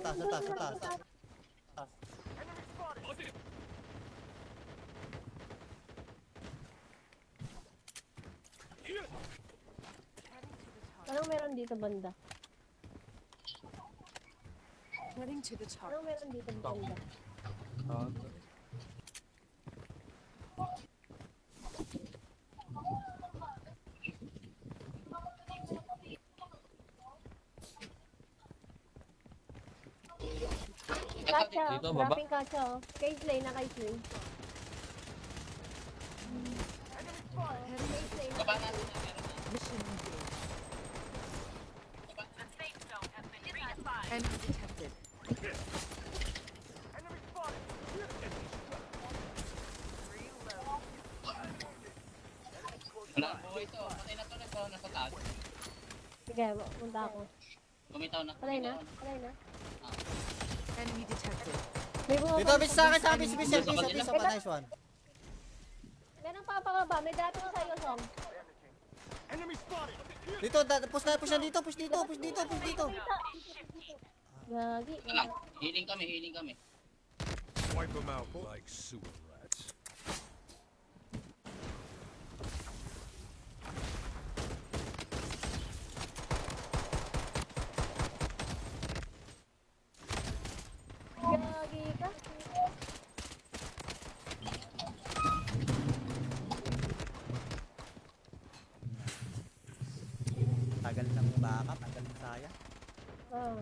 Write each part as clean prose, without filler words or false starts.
Sa taas. Anong meron dito banda? Heading to the Anong meron dito banda? Kacha, Dito, baba. dropping kacha, oh. Case lane na case lane. Case lane. Baba natin na meron na. mission engaged. Enemy detected. Wala, buhay to. Patay na to. Nasa taas. Sige, punta ako. Bumitaw na. Patay na? Patay na? Enemy detected. May bumaba. Dito, bis sa akin, sa bis. Nice one. Meron pa pa. May dating sa'yo, Song. Dito, push na dito, push dito. Gagi. Ito lang. Healing kami. Wipe them out like sewer rats. Gagi ka. Tagal ng baka, tagal ng saya. Oh.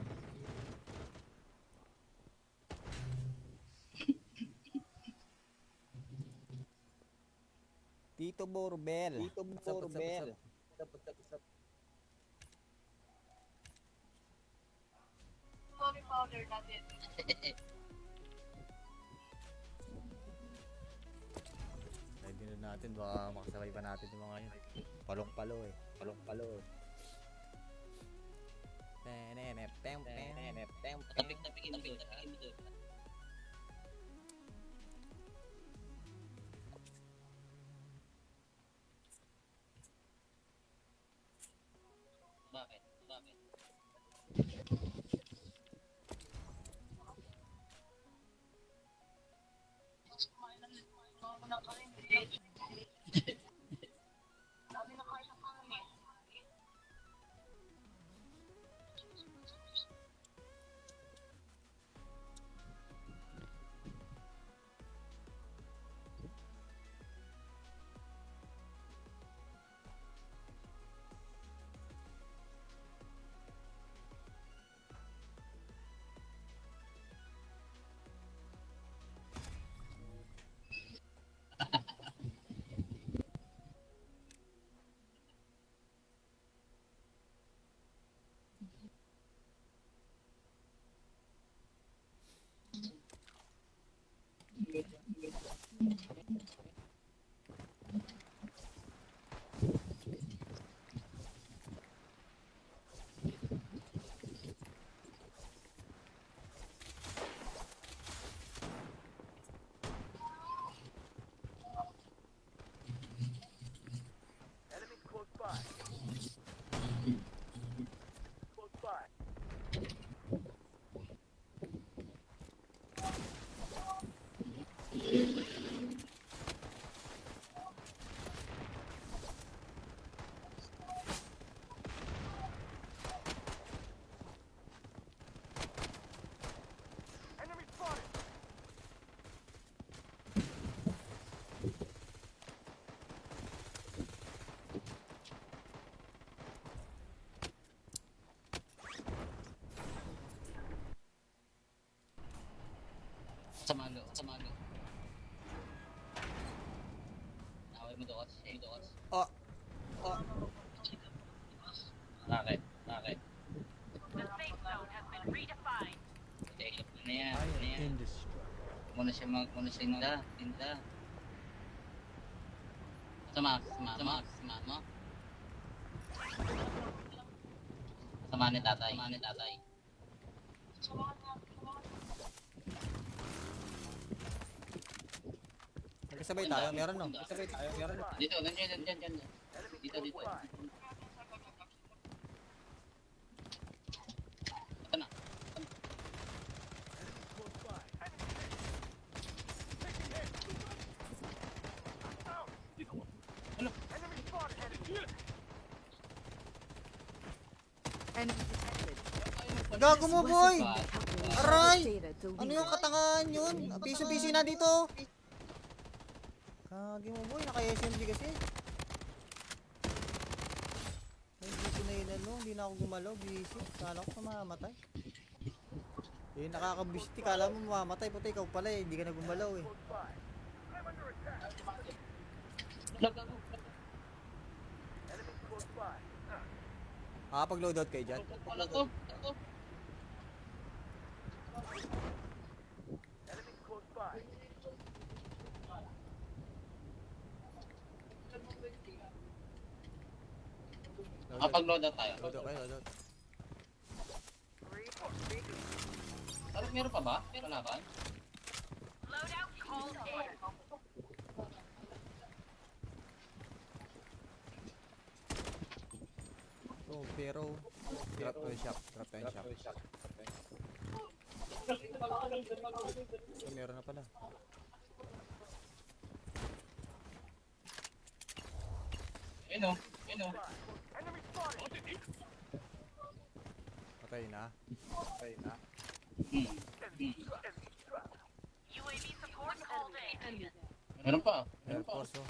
Tito Borbel. Ready na natin, baka makasabay pa natin yung mga yun. Palong-palo eh. Tapik-tapikin mo doon. Bakit? Samalo. Away mo doon. Oh. Bakit? The safe zone has been redefined. Ano yan? Muna siya tinda. Sama mo. Sama ni tatay. Magkasabay tayo, meron no? Dito, nandiyan. Dito. Ito na. Enemy detected. Gago mo, boy! Calculate Aray! data. Delete. Ano yung katangahan yun? Piso-piso na dito. Kagi mo, boy. Naka-SMG kasi. Ay, dito na yun, ano. Hindi na ako gumalaw. Busy. Kala ko mamamatay. Eh, nakakabisti. Kala mo mamamatay. Puti, ikaw pala eh. Hindi ka na gumalaw eh. Pag loadout kayo dyan. Ano to? Kapag-load na tayo. Loadout kayo, loadout. Parang meron pa ba? Kalaban? Oh, pero... Drop to yung shop. Drop to yung shop. So, meron na pala. Yun o. Yun o. Patay na. Patay na. Meron pa. Air Force oh.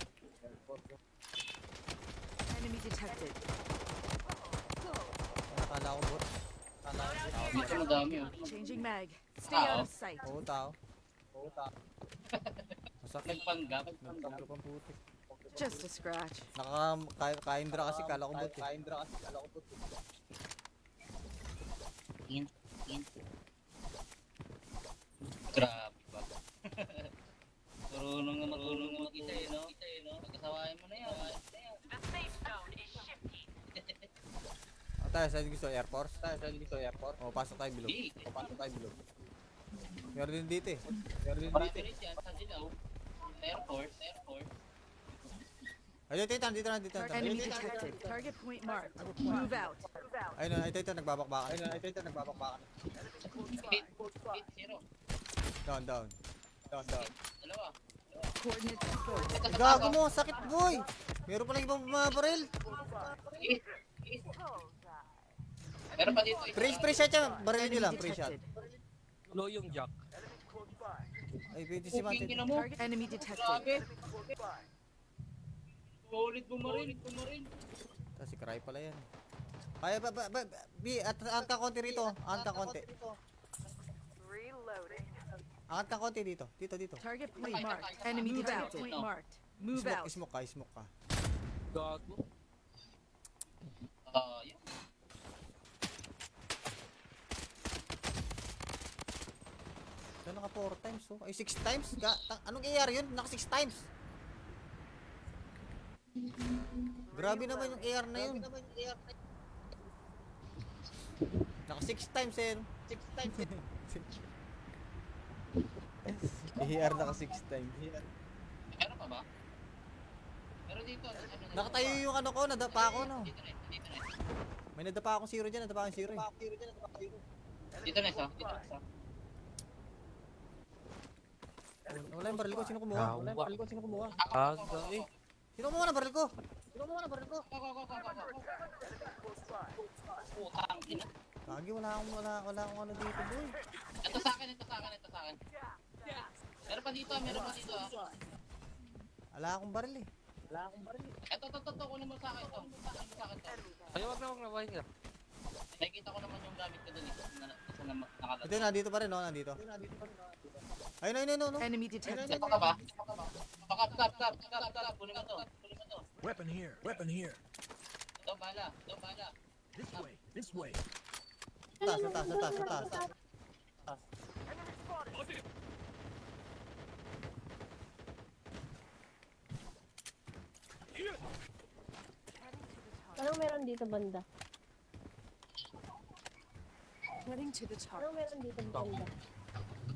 Enemy detected. Nakala ko bot. Dito madami o. Changing mag. Stay out of sight. Oo, tao. Masakit. Nagpanggap. Nagpagka pang putik. Just a scratch. Naka-kaindra kasi kala ko bot eh. Grabe ba? Marunong na mag-isa eh, no? Pagkasawain mo na yan. Tayo, saan gusto? Air Force? O, pasok tayo bilog. Di. Meron din dito eh. Marami rin yan sa dilaw. Airport. Ay, dito na. Enemy detected. Target point marked. Move out. Ayun na, ito, nagbabakbakan. Hit 0. Down. Dalawa. Coordinates exposed. Gago mo, sakit boy! Meron palang ibang bumabaril. Hit. Meron pa dito. Pre shot yan, baril nyo Enemy lang, pre shot. detected. Low yung jack. Ay, pwede si Mante. King mo. Target enemy detected. Grabe. Solid bumaril. Si Cry pala yan. Ay, B, at ka konti rito. Angat ka konti. Angat ka konti dito. Dito. Target point marked. Enemy detected. Point marked. Move out. Smoke ka. Gago. Yun. Ito naka 4 times oh. Ay, 6 times? Anong AR yun? Naka 6 times. Grabe naman yung AR na yun. Naka 6 times eh. 6 times eh. AR naka 6 times. Meron pa ba? Pero dito. Nakatayo yung ano ko, nadapa ako no. Dito na. May nadapa akong zero dyan, nadapa akong zero eh. Dito na isa. Wala yung baril ko, sino kumuha? Aga eh. Sino kumuha ng baril ko? Go. Putang ina. Kagi, wala akong ano dito boy. Ito sa akin. Meron pa dito. Wala akong baril eh. Ito. Kunin mo sa akin to. Ay, wag na, wag na. Nakikita ko naman yung gamit ko dun eh. Isa na nakalat. Ito, nandito pa rin no, nandito. Ayun, no. Enemy detected. Ito ka ba? Stop. Kunin mo to. Weapon here. Ito, bala. This way. Sa taas. Anong meron dito banda? Heading to the top. Anong meron dito banda?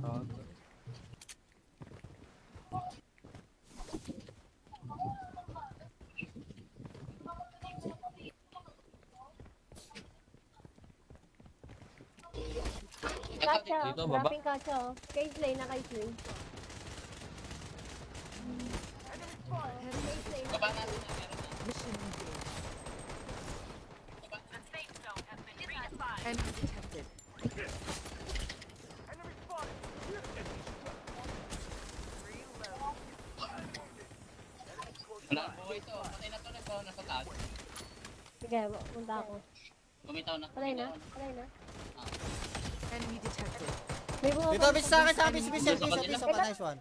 Aga. Kacha, Dito, baba. dropping kacha oh. Case lane na case lane. Case lane. Baba natin na meron na. Mission engaged. Enemy detected. Wala ang buhay to. Patay na to. Nasa taas. Sige, punta ako. Bumitaw na. Patay na? bumitaw na. Patay na? Enemy detected. May bumaba. Dito, bis sa akin, sa akin, bis, nice one.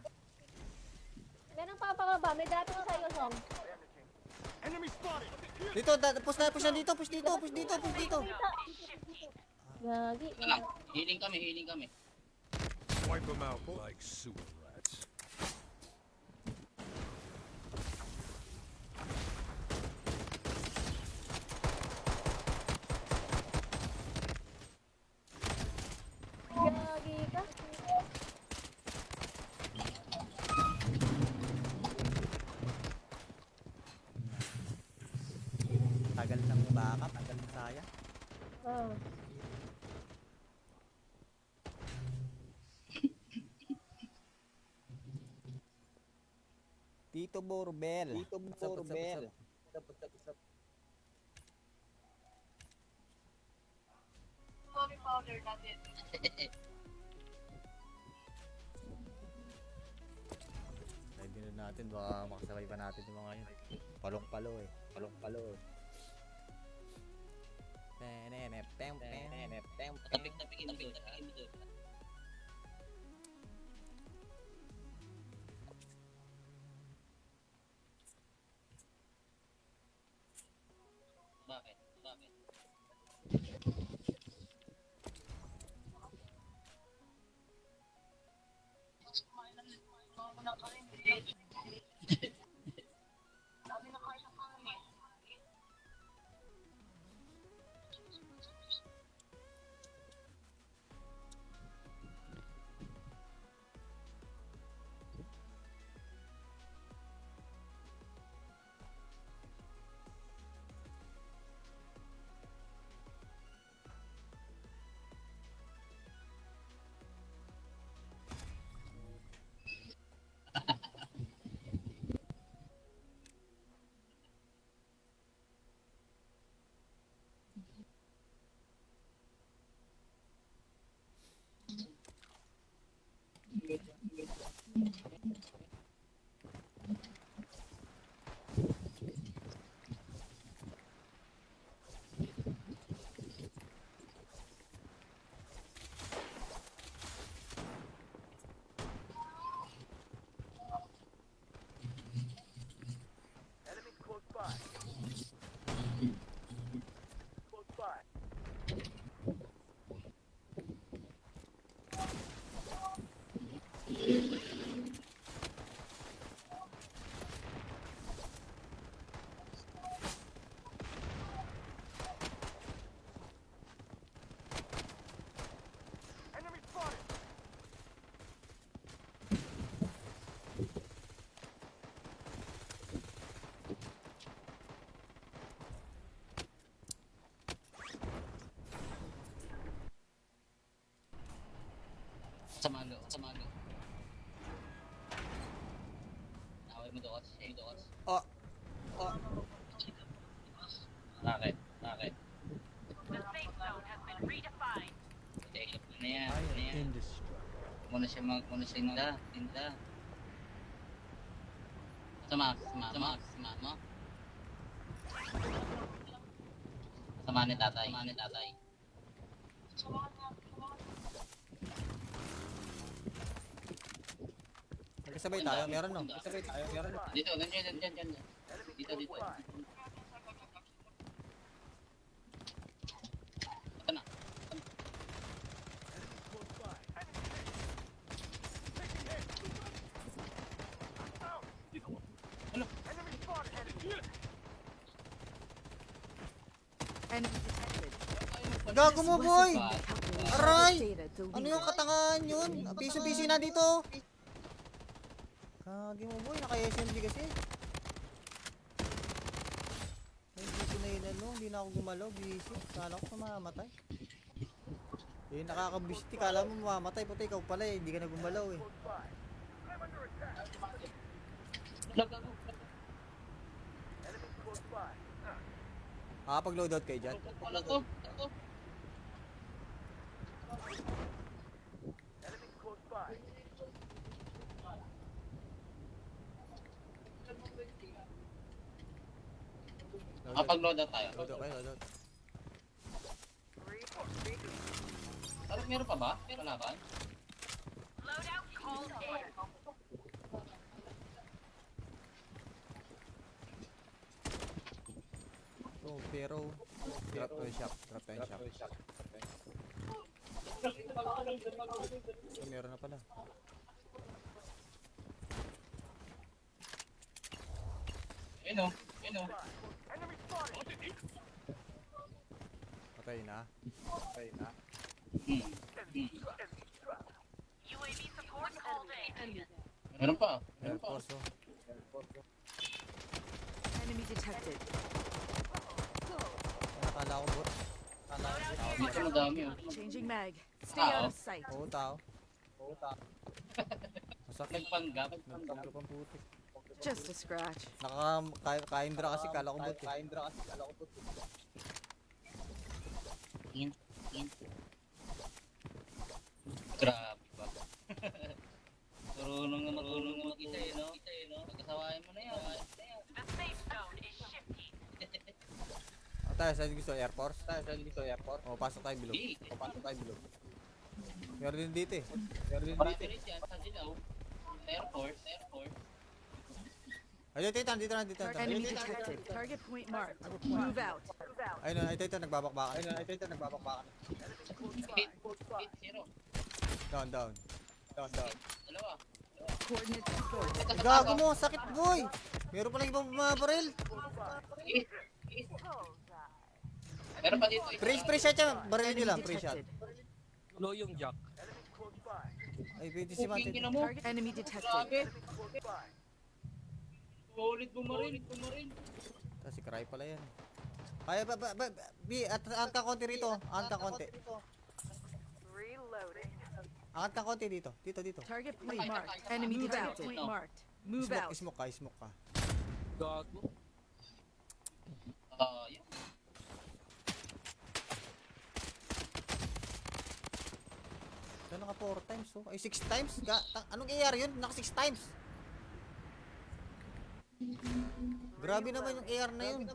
Merong papakaba. May dating sa'yo, Son. Dito, push na dito, push dito. Gagi. Ito lang. Healing kami. Wipe them out like sewer rats. Gagi ka. Tagal ng baka, tagal ng saya. Oh. Tito Borbel. Ready na natin, baka makasabay pa natin yung mga yun. Palong-palo eh. Tapik mo doon. Bakit? Samalo. Away mo doon. Oh, Bakit? Okay, ano yan? Muna siya tinda. Sama mo. Sama ni tatay. magkasabay tayo, meron no? Dito, nandiyan. Dito. Ito na. Enemy detected. Gago mo, boy! Aray! Data deleted. Ano yung katangahan yun? Piso-piso na dito. Kagi mo, boy, naka-SMG kasi. Hindi ko na yun ano, hindi na ako gumalaw, busy. Kala ko mamamatay. Eh, nakakabisti, kala mo mamamatay, puti ikaw pala eh, hindi ka na gumalaw eh. Pag loadout kayo dyan. Ano to? Kapag-load out tayo. Load out kayo, load out. Parang meron pa ba? Kalaban? Oh, pero... Drop to the shop. Drop to the shop. Oh, meron na pala. Yun o. Yun o. Patay na. Patay na. Meron pa. Air Meron pa. Force, oh. Enemy detected. Nakala ko bot. Dito madami o. Changing mag. Stay out of sight. Oo, tao. Oo, tao. Masakit. Nagpanggap. Nagtanggap ang putik. Just a scratch. Kaindra kasi, kala ko bot eh. Int. Grabe ba? Marunong na mag-isa eh, no? Pagkasawayan mo na yan. Tayo, saan gusto? Air Force? O, pasok tayo bilog. Di. Meron din dito eh. Marami rin yan sa Dilaw. Airport. Ayun, dito na. Enemy detected. Target point marked. Move out. Ayun, ito, nagbabakbakan. 8-0. Down. Dalawa. Coordinates deployed. Gago mo, sakit boy! Meron palang ibang mga baril. Meron pa dito. Pre-shot yan. Baril nyo Enemy lang, pre-shot. detected. Low yung jack. Ay, pwede si Mante. King mo. Target enemy detected. Grabe. Solid bumaril. Si Cry pala yan. Ay, B, angat ka konti rito. Angat ka konti. Angat ka konti dito. Dito. Target point marked. Enemy detected. Point marked. Move out. Smoke ka. Gago. Yun. Gano'n ka 4 times, oh. Ay, 6 times? Anong AR yun? Naka 6 times. Grabe naman yung AR na yun.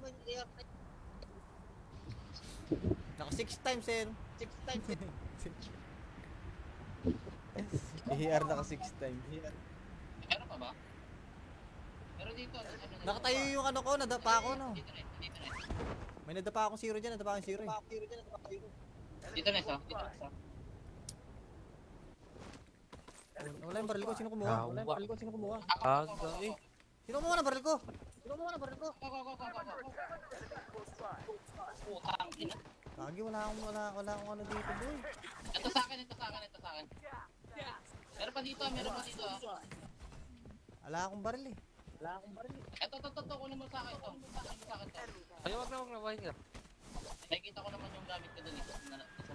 Naka 6 times eh. 6 times AR naka 6 times. Meron pa ba? Pero dito. Nakatayo yung ano ko, nadapa ako, no. Dito na. May nadapa akong zero dyan, nadapa akong zero eh. Dito na isa. Wala yung baril ko, sino kumuha? Aga eh. Sino kumuha ng baril ko? Go. Putang ina. Kagi, wala akong ano dito, boy. Ito sa akin. Meron pa dito. Wala akong baril eh. Ito. Kunin mo sa akin to. Ay, wag na bahay nila. Nakikita ko naman yung gamit ko dun. Isa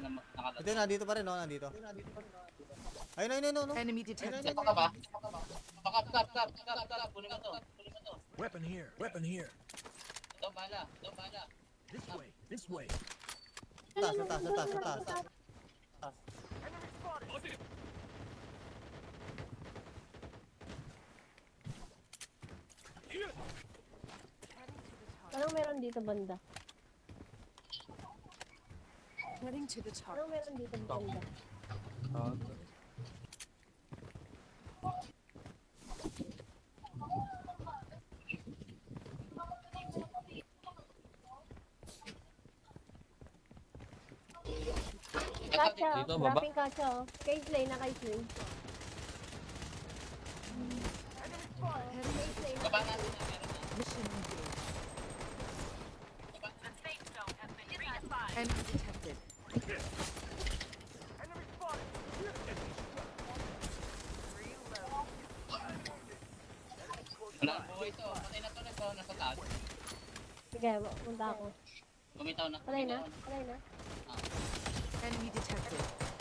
na nakalat. Ito, nandito pa rin, no? Nandito. Ayun, no. Enemy detected. Isa pa ka ba? Kap. Kunin mo to. Weapon here. Ito, bala. This way. Sa taas. Anong meron dito banda? Heading to the target. Anong meron dito banda? Aga. Kacha, Dito, baba. dropping kacha oh. Cage lane na cage lane. Cage lane. Baba natin na meron na. Mission engaged. Enemy detected. Wala ang buhay to. Patay na to. Nasa taas. Sige, punta ako. Bumitaw na. Patay na. Enemy detected.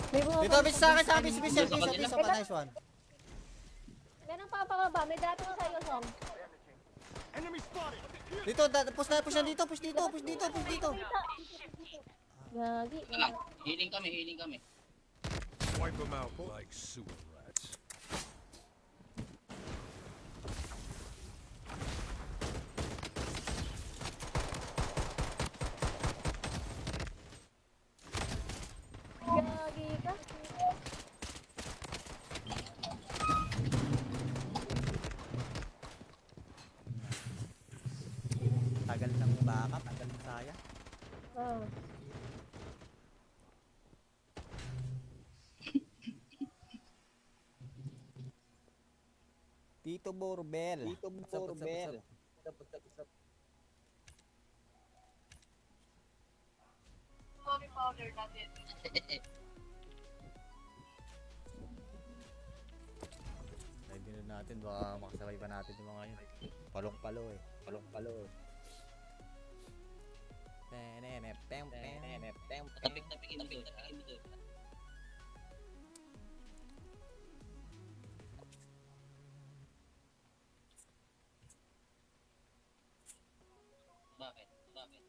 May bunga Dito, pa- bis sa akin, bis. Nice one. Meron pa ba? May dating sa'yo, Song. Dito, push na dito, push dito. Gagi. Ito lang. Healing kami. Wipe them out like sewer rats. Gagi ka. Tagal ng baka, tagal ng saya. Oh. Tito Borbel. Tito Borbel. Ready na natin, baka makasabay pa natin yung mga yun. Palong-palo eh. Palong-palo eh. Tapik-tapik mo doon. Bakit? Bakit?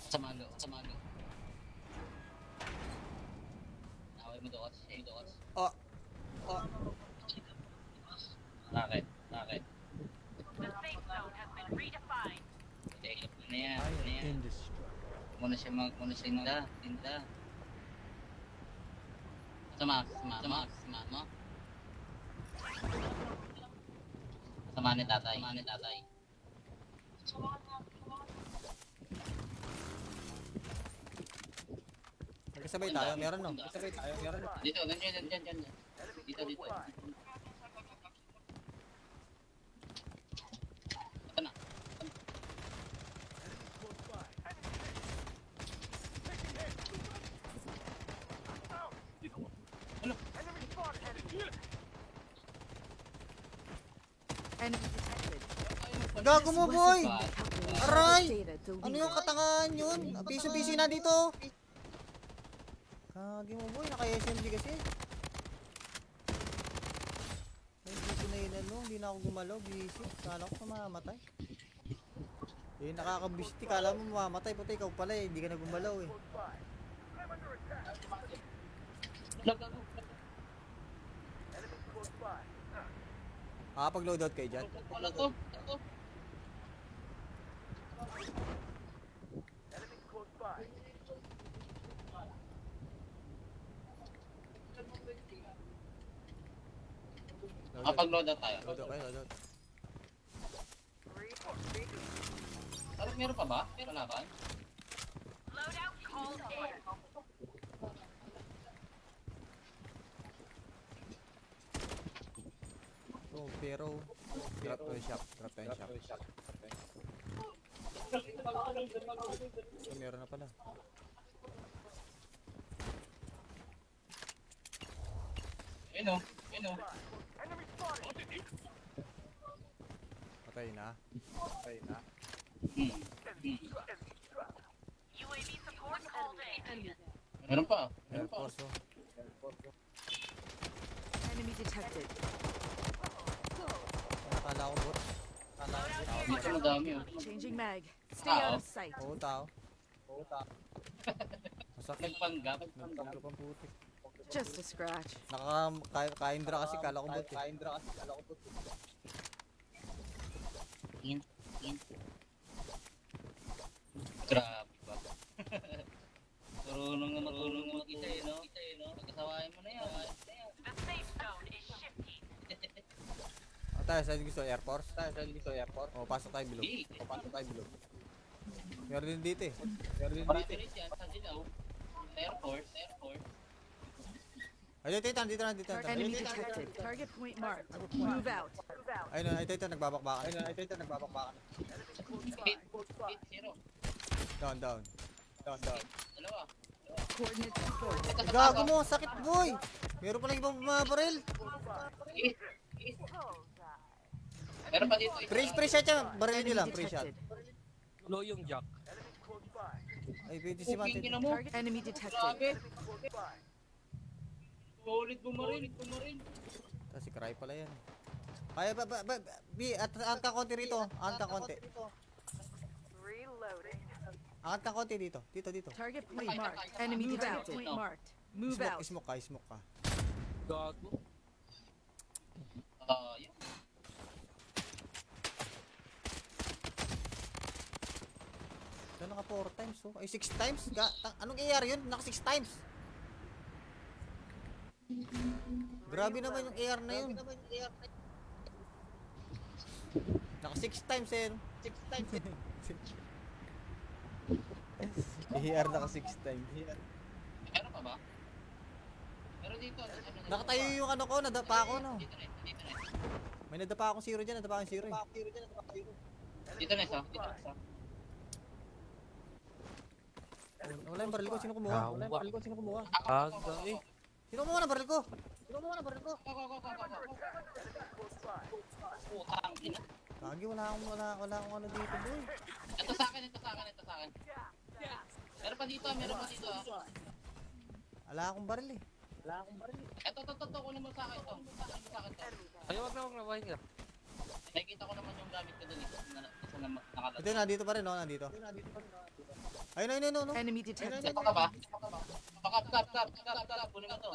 Samalo, samalo. Away mo doon, away mo doon. Oh. Oh. Bakit? Bakit? Okay, ano yan? Ano yan? Muna siya tinda. Sama mo. Sama ni tatay. Magkasabay tayo, meron no? Magkasabay tayo, meron no? Dito, dyan. Dito. Ito na. Enemy detected. Gago mo boy! Aray! Data deleted. Ano yung katangahan yun? Piso-piso na dito! Kagi mo boy, naka-SMG kasi. Hindi ko na yun ano, hindi na ako gumalaw, busy. Kala ko mamamatay. Eh, nakakabisti, kala mo mamamatay, puti ikaw pala eh, hindi ka na gumalaw eh. Makakapag-loadout kayo dyan? Wala to. Kapag-load out tayo. Loadout kayo, loadout. Ano, meron pa ba? Wala ba? Oh, pero drop to yung shop, drop to yung shop. Meron na pala. Ayun o. Patay na. Patay na. Meron pa. Air Force oh. Enemy detected. Nakala ko bot. Nakala ko bot. Dito madami o. Changing mag. Stay out of sight. Oo, tao. Oo, tao. Masakit. Nagpanggap. Nagpaglo pang putik. Just a scratch. Kaindra kasi kala ko bot eh. Yun. Grabe ba? Marunong na mag-isa eh, no? Pagkasawain mo na yan. Tayo, saan gusto? Air Force? O, pasok tayo bilog. Di. Meron din dito eh. Marami rin yan sa Dilaw. Airport. Ay, dito. Enemy detected. Target point marked. Move out. Ayun, ito, nagbabakbakan. Hit. Zero. Down. Dalawa. Coordinates deployed. Gago mo, sakit boy! Meron palang ibang bumabaril. Hit. Meron pa dito. Pre shot yan. Barilin nyo Enemy lang, pre shot. detected. Low yung jack. Ay, pwede si Booking Mante. mo. Target enemy detected. Grabe. Solid bumaril. Tapos si Cry pala yan. Kaya B, angat ka konti rito. Angat ka konti. Angat ka konti dito. Dito. Target point marked. Enemy detected. Point marked. Move out. Smoke ka. Gago. Yun. Gano'n ka 4 times oh. Ay 6 times? Anong AR yun? Naka 6 times. Grabe naman yung AR na yun. Naka 6 times eh. 6 times eh. AR naka 6 times. Meron pa ba? Meron dito. Nakatayo yung ano ko, nadapa ako no. Dito na. May nadapa akong zero dyan, nadapa akong zero eh. Dito na isa. Wala yung baril ko, sino kumuha? Aga eh. Sino kumuha ng baril ko? Putang ina. Kagi, wala akong ano dito boy. Ito sa akin. Meron pa dito. Wala akong baril eh. Ito, kunin mo sa akin to. Ay, wag na, bahay ka. Nakikita ko naman yung gamit ko dun eh. Isa na nakalagay. Ito, nandito pa rin no, nandito. Ayun, no. Enemy detected. Ito ka ba? Kap. Kunin mo to.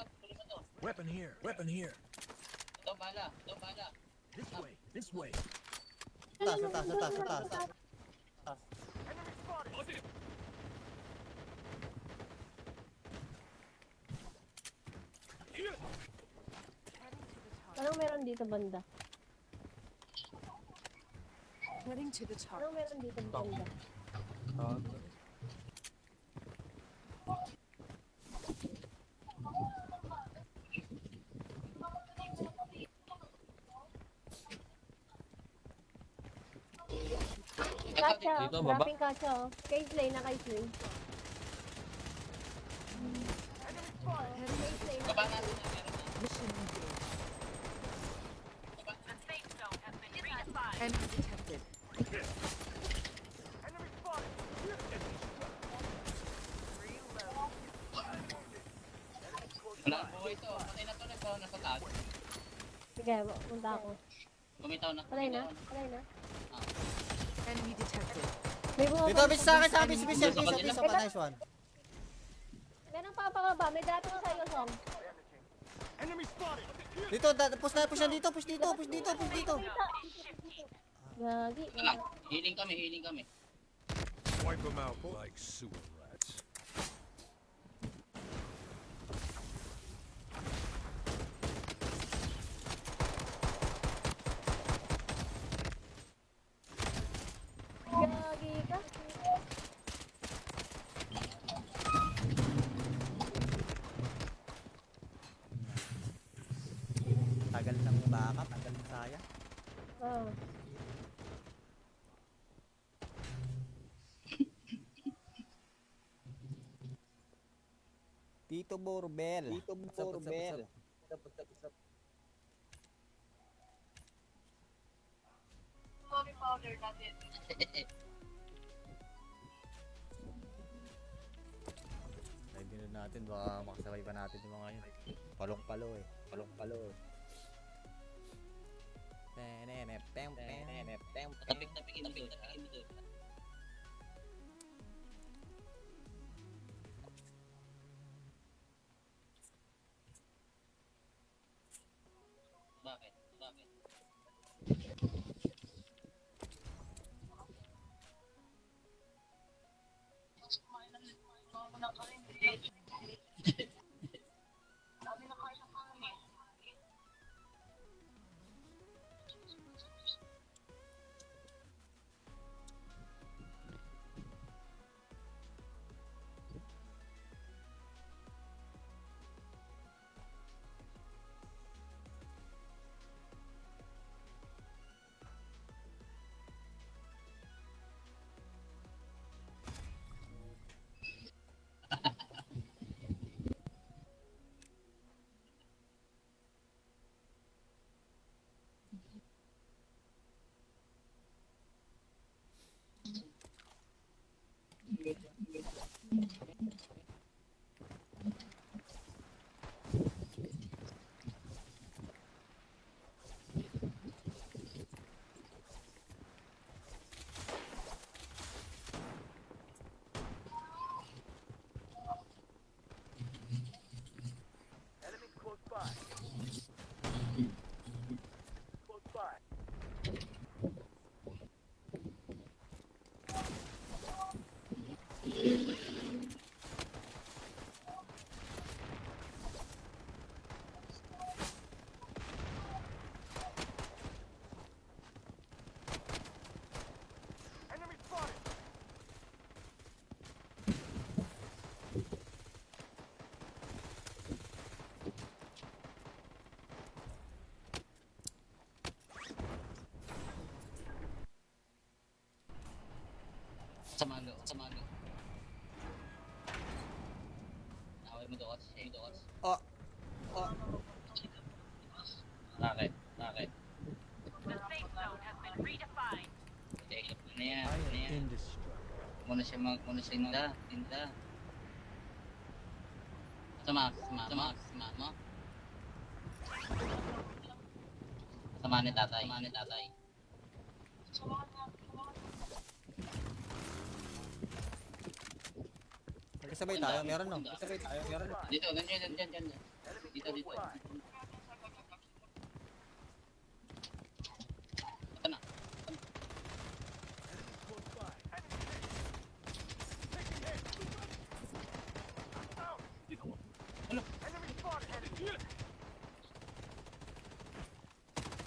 Weapon here. Ito, bala. This way. Sa taas. Anong meron dito banda? Heading to the top. Anong meron dito banda? Aga. Kacha, Dito, baba. dropping kacha oh. Case lane na case lane. Case lane. Baba natin na meron na. Mission engaged. Enemy detected. Wala ang buhay to. Patay na to. Nasa taas. Sige, punta ako. Bumitaw na. Patay na. Enemy detected. May bumabalik. Dito, bis sa akin, bis. Nice one. Merong papakaba. May dating sa'yo, Som. Dito, push dito. Gagi. Wala. Healing kami. Wipe them out like sewer rats. Gagi ka. Tagal ng baka, tagal ng saya. Oh. Tito Borbel. Tito Borbel. Ready na natin, baka makasabay pa natin yung mga yun. Palong-palo eh. Palong-palo eh. Tapik-tapikin mo doon. Bakit? Bakit? Samalo, samalo. Away mo doon, ay doon. Oh. Oh. Bakit? Bakit? Okay, ano yan? Ano yan? Muna siya tinda. Sama mo. Sama ni tatay. Magkasabay tayo, meron no? Dito, dyan. Dito. Ito na.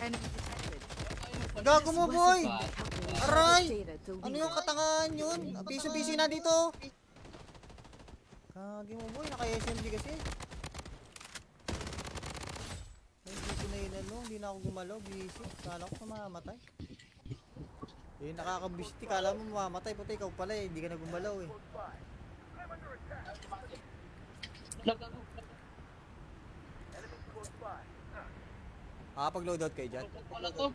Enemy detected. Gago mo boy! Aray! Data deleted. Ano yung katangahan yun? Piso-piso na dito! Kagi mo boy, naka-SMG kasi. Hindi ko na yun ano, hindi na ako gumalaw, busy. Kala ko mamamatay. Eh, nakakabisti, kala mo mamamatay, puti ikaw pala eh, hindi ka na gumalaw eh. Pag-loadout kayo dyan. Wala to.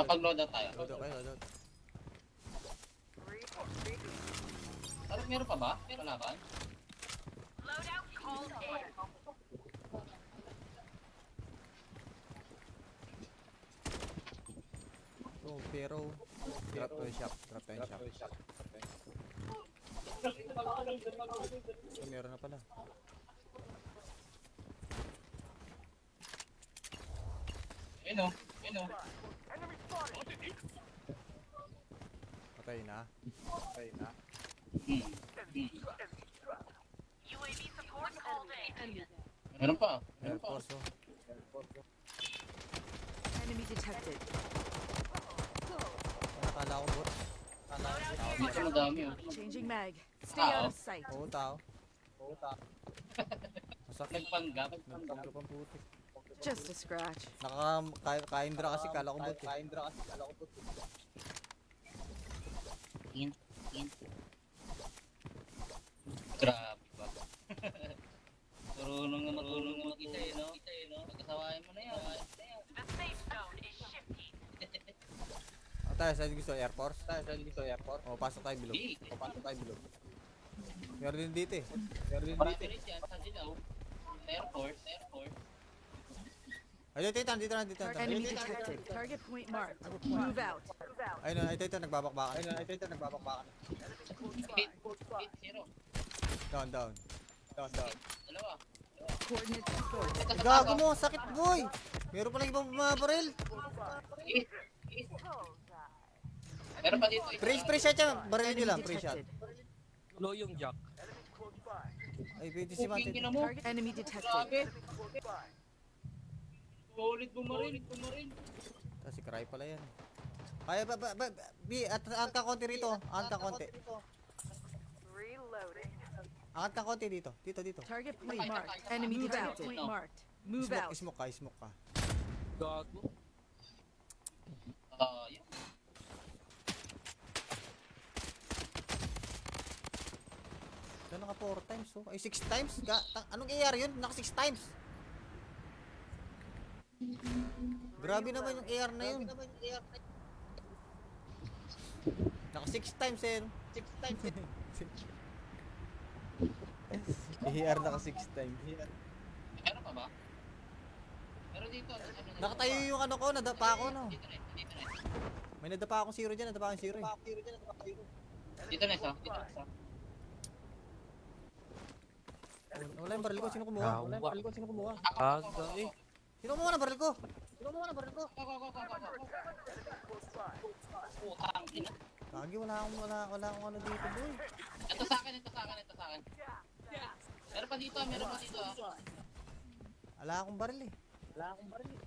Pag-load out tayo. Loadout kayo, loadout. Parang meron pa ba? Wala ba? Oh, pero drop to yung shop. Oh, meron na pala. Ayun o. Patay na. Meron pa. Air Force oh. Enemy detected. Nakala ko bot. Dito madami o. Changing mag. Stay out of sight. Oo tao. Masakit. Nagpanggap. Nagpanggap ang putik. Just a scratch. Kaindra kasi kala ko bot eh. Tingin. Grabe ba? Marunong na mag-isa eh, no? Pagkasawain mo na yan. Tayo, saan gusto? Air Force? O, pasok tayo bilog. Hindi. Meron din dito eh. Marami rin yan sa Dilaw. Airport. Ay, dito. Enemy detected. Target point marked. Move out. Ayun, ito, nagbabakbakan. 8-0. Down. Dalawa. Coordinates exposed. Ito sa Gago taas, mo, sakit boy! Meron pala ibang bumabaril. East. Meron pa dito. Pre-shot siya, barilin nyo Enemy lang, pre-shot. detected. Low yung jack. Ay, pwede si Mante. Tingin mo. Target enemy detected. Grabe. Solid bumarin. Ah, si Cry pala yan. Ay, B, angat ka konti rito. Angat ka konti. Angat ka konti dito. Dito. Target point marked. Enemy detected. Point marked. Move out. Smoke ka. Gago. Yun. Doon naka 4 times oh. Ay 6 times? Anong AR yun? Naka 6 times. Grabe naman yung AR na yun. Naka 6 times eh. 6 times eh. AR naka 6 times. Meron pa ba? Pero dito. Nakatayo yung ano ko, nadapa ako no. Dito na. May nadapa akong zero dyan, nadapa akong zero eh. Dito na isa. Wala yung baril ko, sino kumuha? Aga eh. Sino kumuha ng baril ko? Putang ina. Kagi, wala akong ano dito boy. Ito sa akin. Meron pa dito. Wala akong baril eh.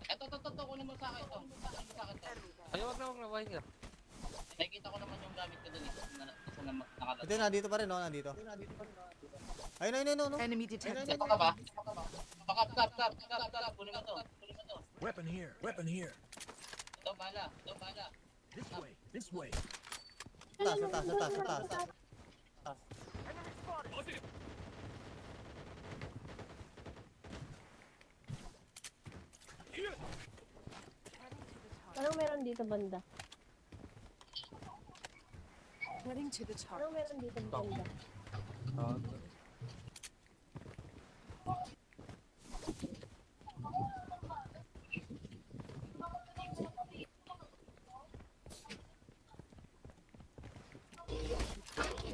Ito, kunin mo sa akin to. Ay, wag na wahin ka. Nakikita ko naman yung gamit ko dun eh. Isa na nakalagay. Ito, nandito pa rin no, nandito. Ayun, no. Enemy detected. Ito ka ba? Kap. Kunin mo to. Weapon here. Ito, bala. This way. Sa taas. Anong meron dito banda? Heading to the target. Anong meron dito banda? Aga.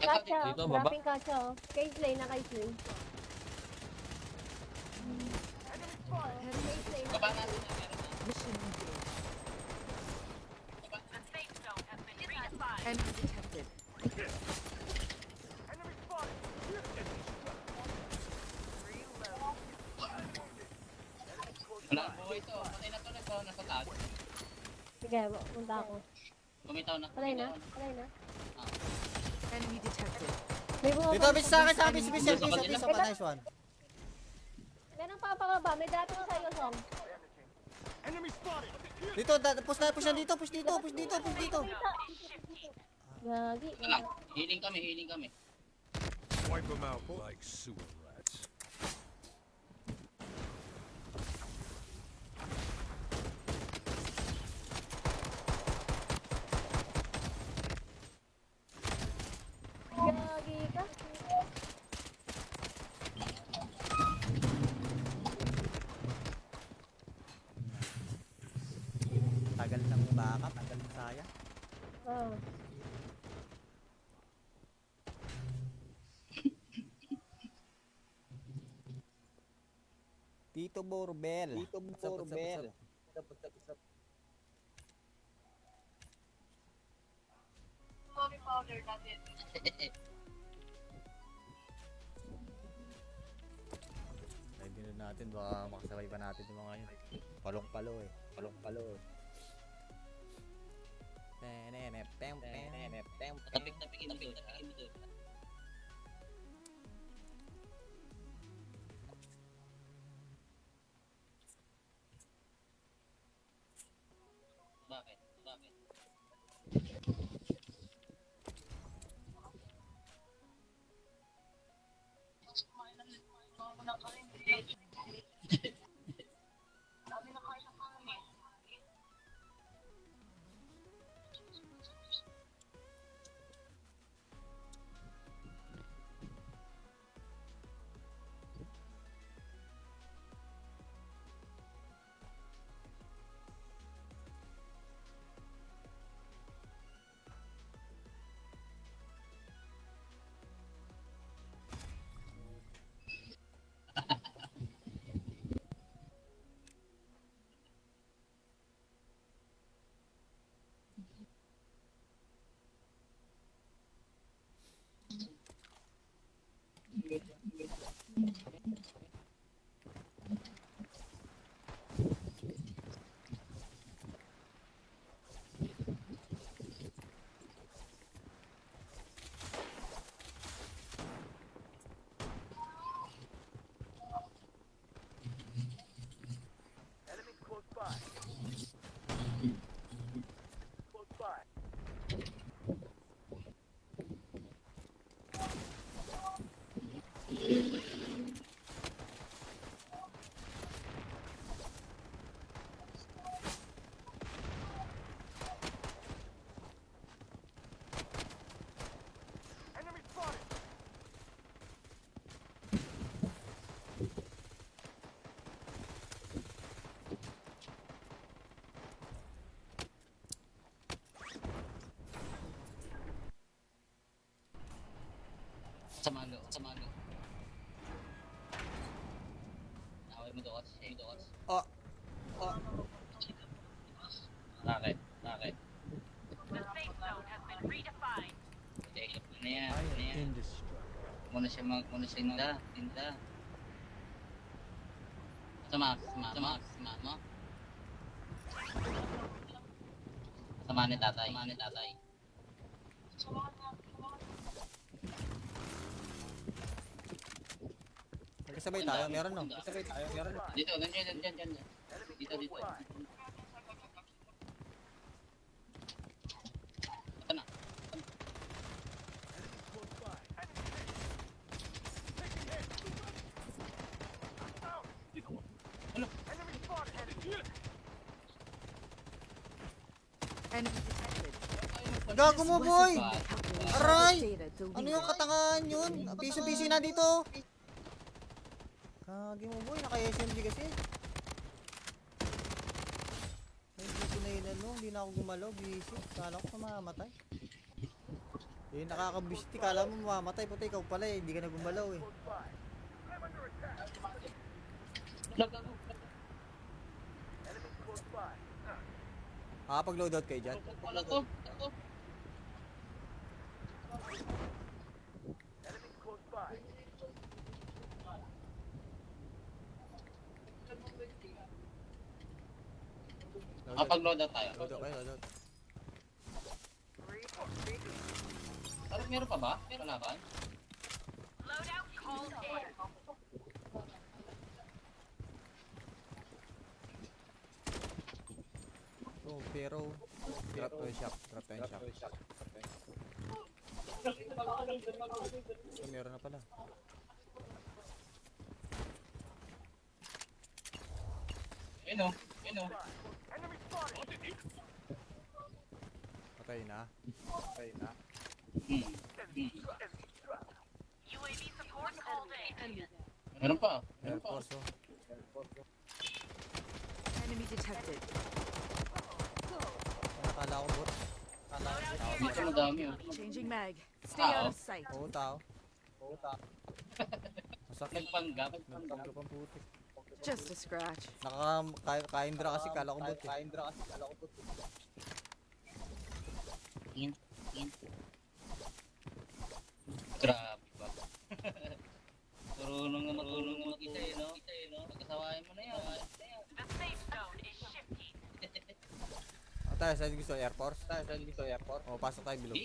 Kacha, Dito, baba. dropping kacha oh. Case lane na case lane. Case lane. Baba natin na. Meron na. Mission engaged. Enemy detected. Wala ang buhay to. Patay na to. Nasa taas. Sige, punta ako. Bumitaw na. Patay na. Enemy detected. May bumaba. Dito, bis sa akin, bisa pa, nice one. Ganang papakaba, may dating sa'yo, Song. Dito, push dito. Gagi. Ito lang. Healing kami. Wipe them out like sewer rats. Gagi ka. Tagal ng baka, tagal ng saya. Oh. Tito Borbel. Ready na natin, baka makasabay pa natin yung mga yun. Palong-palo eh. Tapik-tapikin mo doon. Bakit? Bakit? Samalo, samalo. Away mo doon, siya doon. Oh, Bakit? Bakit? Take up na yan, na yan. Muna siya tinda. Sama mo. Sama ni tatay. magkasabay tayo, meron no? Dito, dyan. Dito. Ito na. Enemy detected. Gago mo boy! Aray! Data Ano deleted. yung katangahan yun? Piso-piso na dito! Kagi mo boy, naka-SMG kasi. Hindi ko na yun ano, hindi na ako gumalaw, busy. Kala ko mamamatay. Eh, nakakabisti, kala mo mamamatay, puti ikaw pala eh, hindi ka na gumalaw eh. Pag loadout kayo dyan. Wala to. Pag-load out tayo. Loadout kayo, loadout. Parang meron pa ba? Wala ba? Oh, pero drop to shock. So, meron na pala. Yun o. Patay na. Meron pa. Air Force oh. Enemy detected. Nakala ko bot. Dito madami o. Changing mag. Stay out of sight. Oo tao. Masakit. Nagpanggap. Nagpanggap ang putik. Just a scratch. Naka-kaindra kasi kala ko bot eh. Tingin. Grabe ba? Marunong na mag-isa eh, no? Pagkasawain mo na yan. Tayo sa gusto Air Force. O, pasok tayo bilog.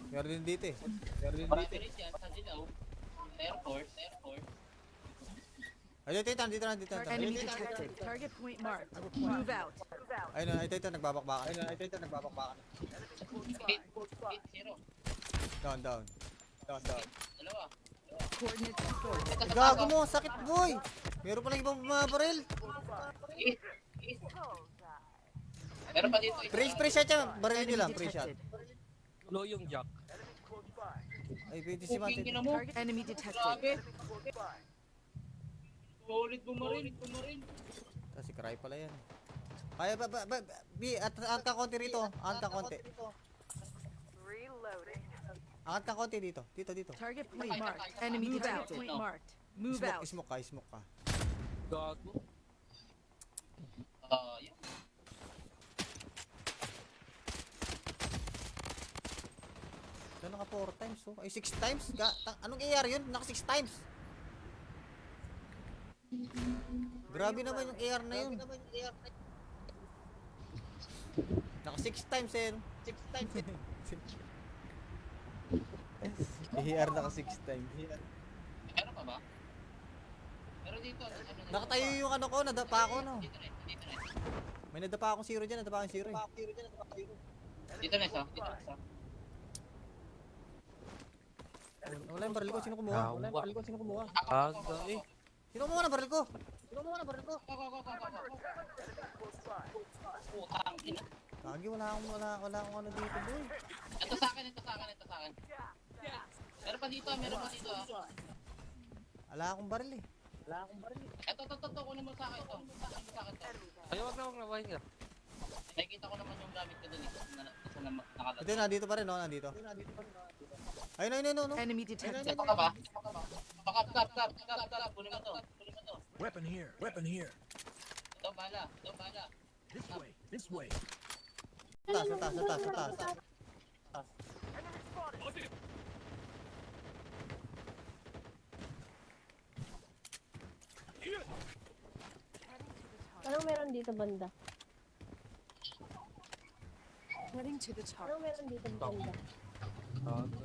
Meron din dito eh. Marami rin yan sa Dilaw. Airport. Ay, ito, dito na. Enemy detected. Target point marked. Move out. Ayun na, ito, nagbabakbakan. Hit, zero. Down. Dalawa. Coordinates destroyed. Ito sa Gago taas, mo, sakit boy! Meron pa lang ibang bumabaril. Hit. Meron pa dito. Pre-shot siya, baril nyo Enemy lang, pre-shot. detected. Low yung jack. Ay, pwede si Cooking Mate. ina mo. Target enemy detected. Grabe. Solid bumaril. Si Cry pala yan. Kaya at ka konti rito. Angat ka konti. Angat ka konti dito. Dito. Target point marked. Enemy detected. Point marked. Move out. Smoke ka. Gago. Yun. So, naka 4 times oh. Ay 6 times? Anong AR yun? Naka 6 times. Grabe naman yung AR na yun. Naka 6 times eh. 6 times eh. AR naka 6 times. Meron pa ba? Pero dito, Nakatayo yung ano ko, nadapa ako no. Dito na. May nadapa akong zero dyan, nadapa akong zero eh. Dito na isa. Wala yung baril ko, sino kumuha? Aga eh. Sino kumuha ng baril ko? Go. Putang ina. Kagi, wala akong ano dito boy. Ito sa akin. Meron pa dito. Wala akong baril eh. Ito, kunin mo sa akin to. Ay, wag na, wag na. Nakikita ko naman yung gamit ko dun eh. Nakalat. Ito, nandito pa rin no, nandito. Ayun, no. Enemy detected. Ito ka ba? Kap. Kunin mo to. Weapon here. Ito, bala. This way. Sa taas. Anong meron dito banda? Heading to the top. Anong meron dito banda? Gago.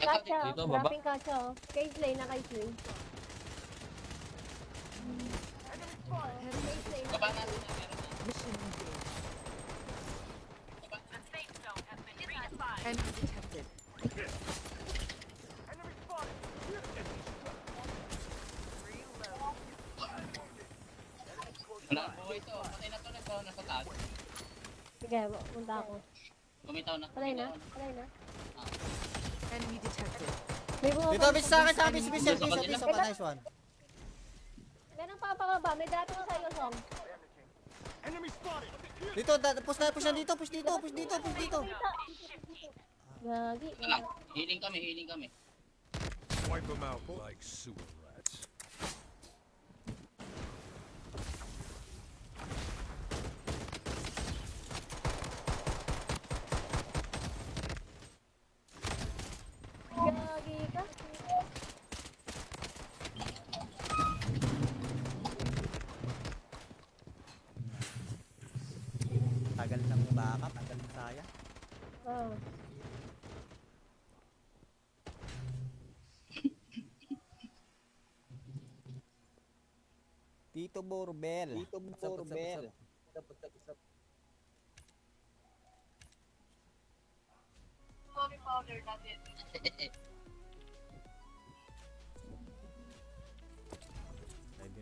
Kacha, Dito, baba. wrapping kacha oh. Case lane na case lane. Case lane. Baba natin na meron na. Mission engaged. Enemy detected. Wala ang buhay to. Patay na to. Nasa taas. Sige, punta ako. Kumitaw na. Patay na. Enemy detected. May bunga Dito, pa. bis sa akin, piece of nice one. Meron papakaba. May dating sa'yo, Som. Dito, push dito. Gagi. Wala. Healing kami. Wipe them out like sewer rats. Gagi ka. Tagal ng baka, tagal ng saya. Oh. Tito Borbel. Ready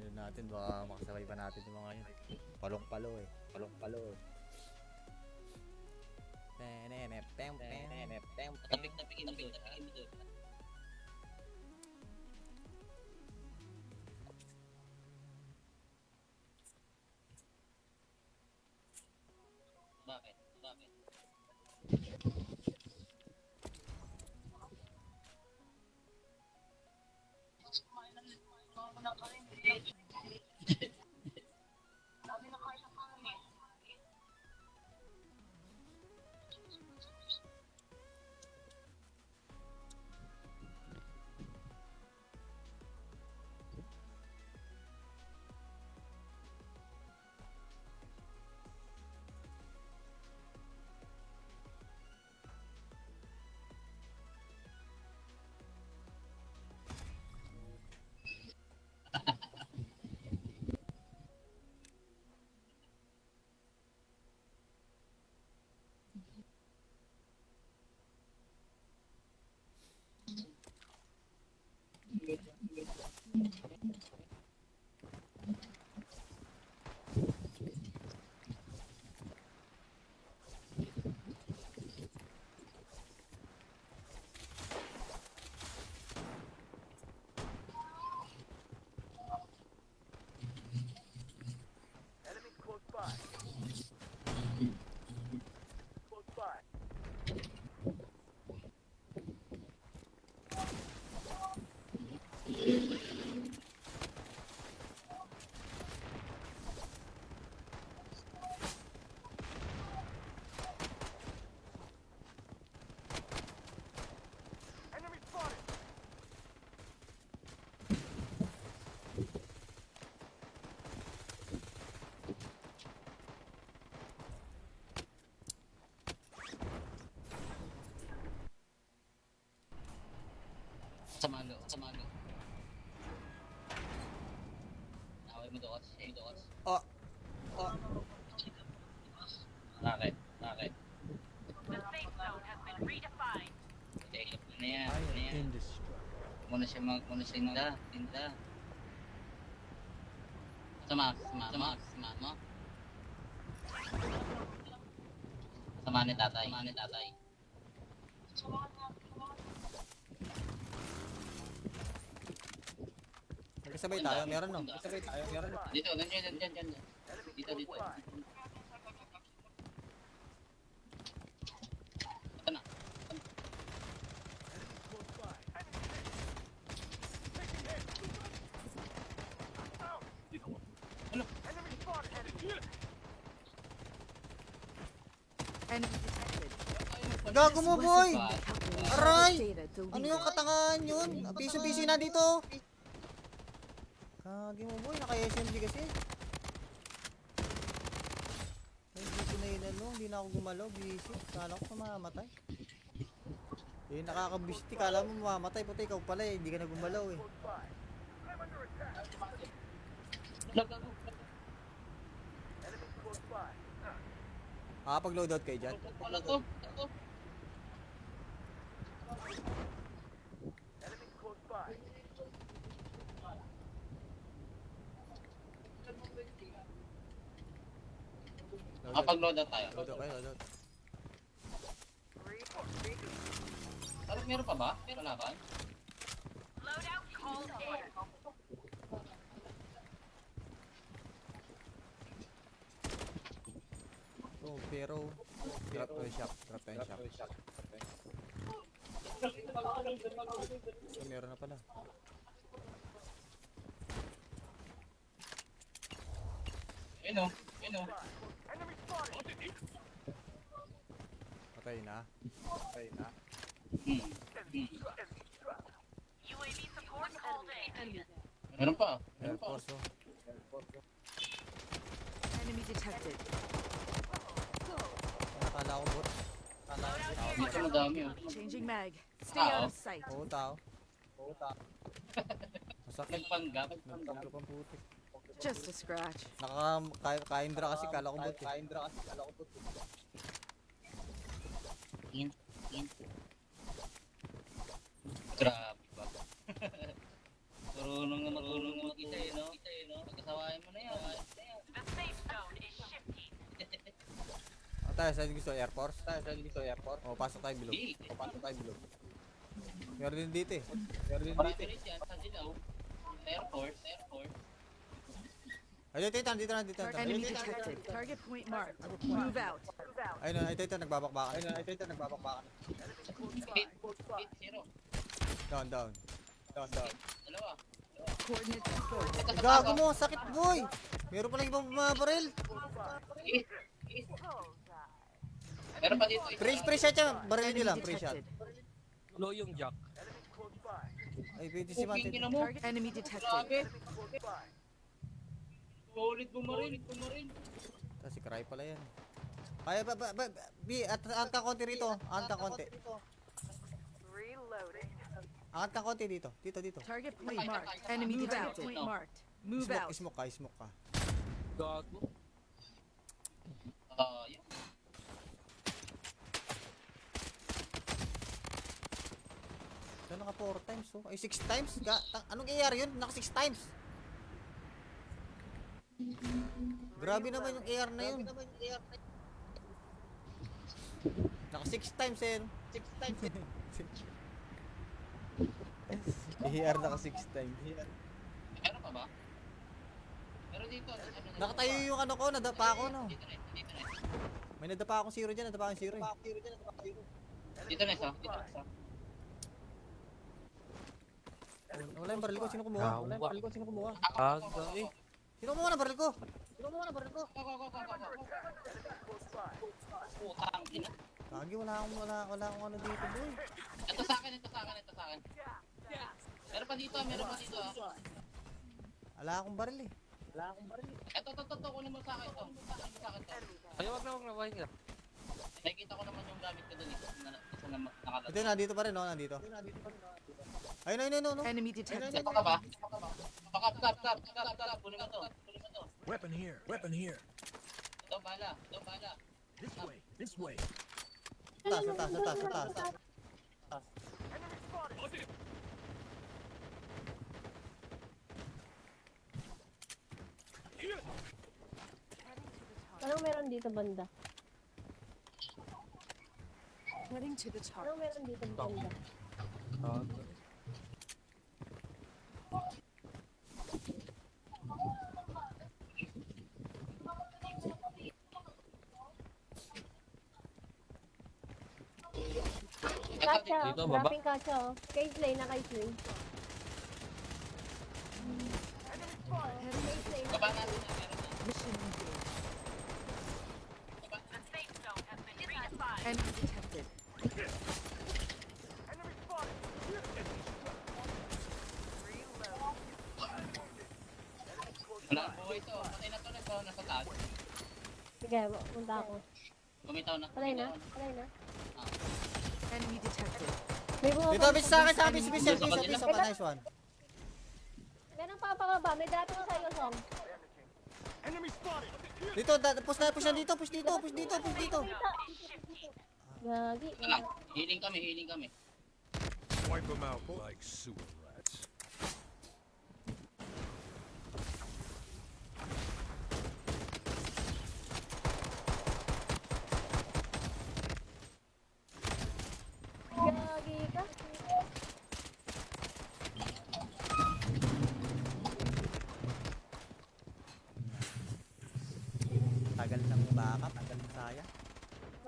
na natin, baka makasabay pa natin yung mga yun. Palong-palo eh. Tapik mo doon. Bakit? Samago. Away mo doon. Oh, Bakit? Okay, ano yan? Muna siya tinda. Sama mo. Sama ni tatay. nagkasabay tayo, meron no? Dito, nandiyan. Dito. Ito na. Enemy detected. Gago mo, boy! Aray! Data deleted. Ano yung katangahan yun? Piso-piso na dito. Kagi mo, boy. Naka-SMG kasi. Ay, hindi ko na yun ano. Hindi na ako gumalaw. Busy. Kala ko mamamatay. Eh, nakakabisti. Kala mo mamamatay. Puti, ikaw pala eh. Hindi ka na gumalaw eh. Pag loadout kayo dyan. Ano to? Kapag-load na tayo. Loadout kayo, loadout. Parang meron pa ba? Wala ba? Oh, pero... Drop to yung shop. So, meron na pala. Ano? Patay na. Meron pa. Air Force oh. Enemy detected. Nakala ko bot. Dito madami oh. Changing mag. Stay out of sight. Oo, tao. Masakit. Nagpanggap. Nagpaglo pang putik. Just a scratch. Kaindra kasi kala ko bot eh. Grabe ba? Marunong na mag-isa eh, no? Pagkasawain mo na yan. Tayo, saan gusto? Air Force? O, pasok tayo bilog. Di. Meron din dito eh. Marami rin yan sa dilaw. Air Force. Ay, dito. Enemy detected. Target point marked. Move out. Ayun na, ito, nagbabakbakan. Hit 0. Down. Dalawa. Coordinates exposed. Gago mo, sakit boy! Meron palang ibang mga baril. Hit. Meron pa dito. Pre shot siya, baril nyo Enemy lang, pre shot. detected. Low yung jack. Ay, pwede si Mante. King mo. Target enemy detected. Grabe. Solid bumaril. Si Cry pala yan. Ay, B, angat ka konti rito. Angat ka konti dito. Dito. Target point marked. Enemy detected. Point marked. Move out. Smoke ka. Gago. Yun. Ito naka 4 times oh. Ay, 6 times? Anong AR yun? Naka 6 times. Grabe naman yung AR na yun. Naka 6 times eh. 6 times AR naka 6 times. Meron pa ba? Pero dito. Nakatayo yung ano ko, nadapa ako no. Dito na. May nadapa akong zero dyan, nadapa akong zero eh. Dito na isa. Wala yung baril ko, sino kumuha? Aga eh. Sino kumuha ng baril ko? Putang ina. Kagi, wala akong ano dito boy. Ito sa akin. Meron pa dito. Wala akong baril eh. Ito, kunin mo sa akin to. Ay, wag na, wag na. Nakikita ko naman yung gamit ko dun. Isa na nakalat. Ito, nandito pa rin no, nandito. Ayun, ayun, ayun, ayun. Enemy detected. Isa pa ka ba? Pakap. Kunin mo to. Weapon here. Weapon here. Ito, bala. This way. This way. Sa taas, sa taas, sa taas, sa taas. Anong meron dito banda? Heading to the target. Anong meron dito banda? Gago. Kacha, Dito, baba. wrapping kacha oh. Case lane na case lane. Case lane. Baba natin na meron na. Mission engaged. Enemy detected. Wala ang buhay to. Patay na to. Nasa taas. Sige, punta ako. Bumitaw na. Patay na, patay na. Enemy detected. May bumaba. Dito, bis sa akin, sa akin, bis, bis, bis, bis, bis, bis, nice one. Meron papakaba, may dating sa'yo, Som. Dito, push na, push na dito, push dito, push dito, push dito. Gagi. Ito lang. Healing kami. Wipe them out like sewer rats. Gagi ka. Tagal ng baka, tagal ng saya.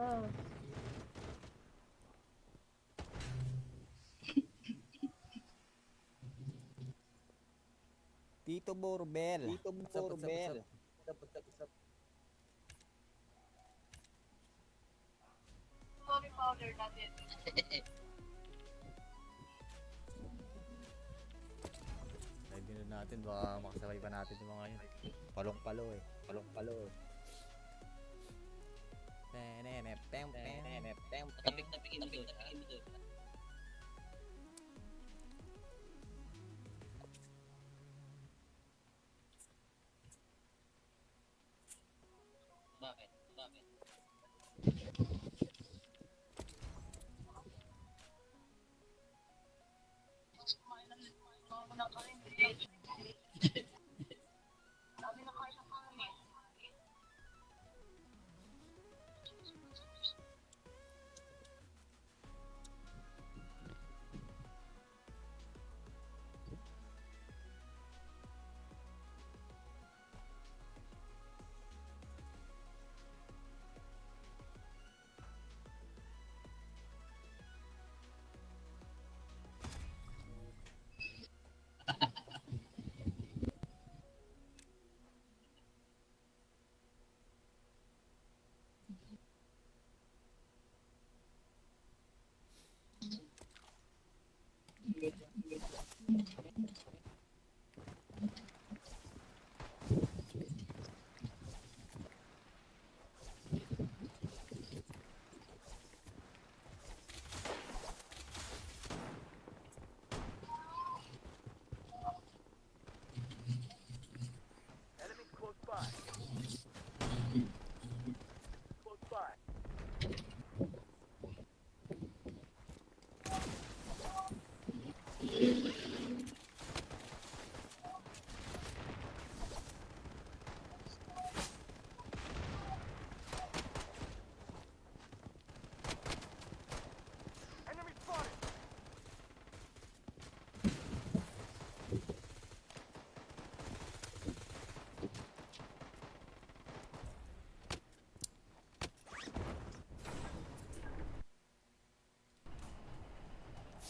Oh. Tito Borbel. Tito Borbel. Ready na natin, baka makasabay pa natin yung mga yun. Palong-palo eh. Palong-palo eh. Tapik-tapikin mo doon. Bakit?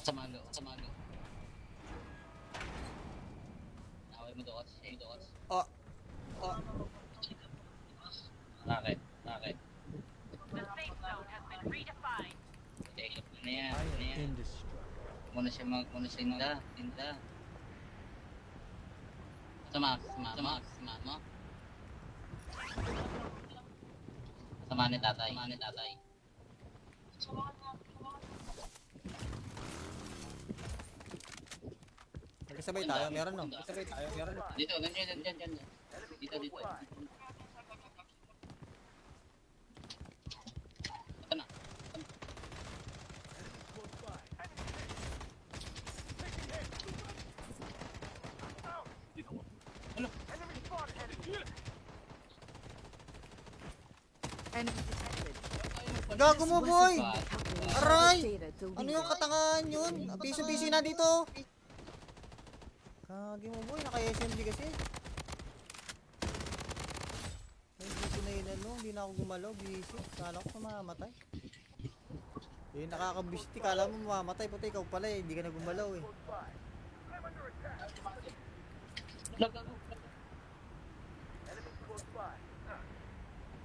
Samalo. Away mo doon. Oh, Bakit? Okay, ano yan? Muna siya tinda. Sama mo. Sama ni tatay. Magkasabay tayo, meron no? Dito, nandiyan. Dito. Ito na. Enemy detected. Gago mo, boy! Aray! Data deleted. Ano yung katangahan yun? Piso-piso na dito. Kagi mo, boy. Naka-SMG kasi. Ay, hindi ko na yun, ano. Hindi na ako gumalaw. Busy. Kala ko mamamatay. Eh, nakakabisti. Kala mo mamamatay. Puti, ikaw pala eh. Hindi ka na gumalaw eh.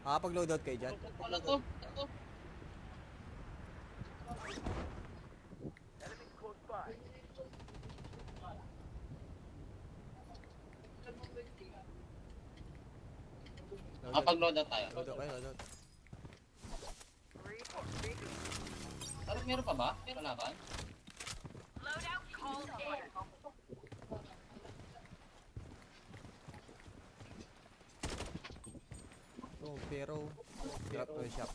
Pag-loadout kayo dyan. Wala to. Kapag-load na tayo. Loadout kayo, loadout. Parang meron pa ba? Wala ba? Oh, pero... Drop to yung shop.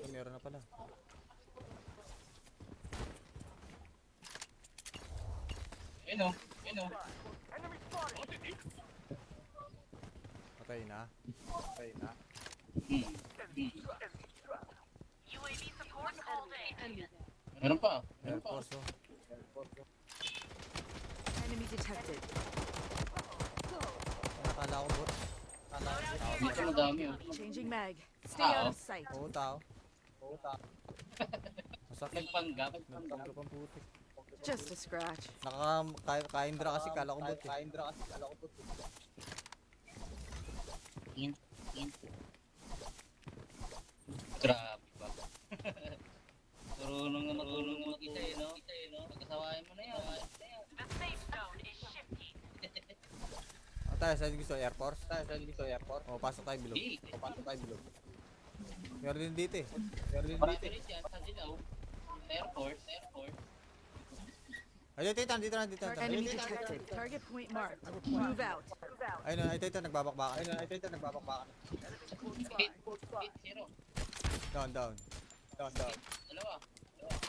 Oh, meron na pala. Yun o. Patay na. Meron pa. Air Force oh. Enemy detected. Nakala ko bot. Dito madami o. Changing mag. Stay out of sight. Oo, tao. Masakit. Nagpanggap. Nagtanggap ang putik. Just a scratch. Naka-kaindra kasi kala ko bot eh. Yun. Grabe ba? Marunong na mag-isa eh, no? Pagkasawain mo na yan. Tayo, saan gusto? Air Force? O, pasok tayo bilog. Di. Meron din dito eh. Marami rin yan sa Dilaw. Airport. Ay, dito. Enemy detected. Target point marked. Move out. Ayun, ito, nagbabakbakan. Hit, zero. Down. Dalawa.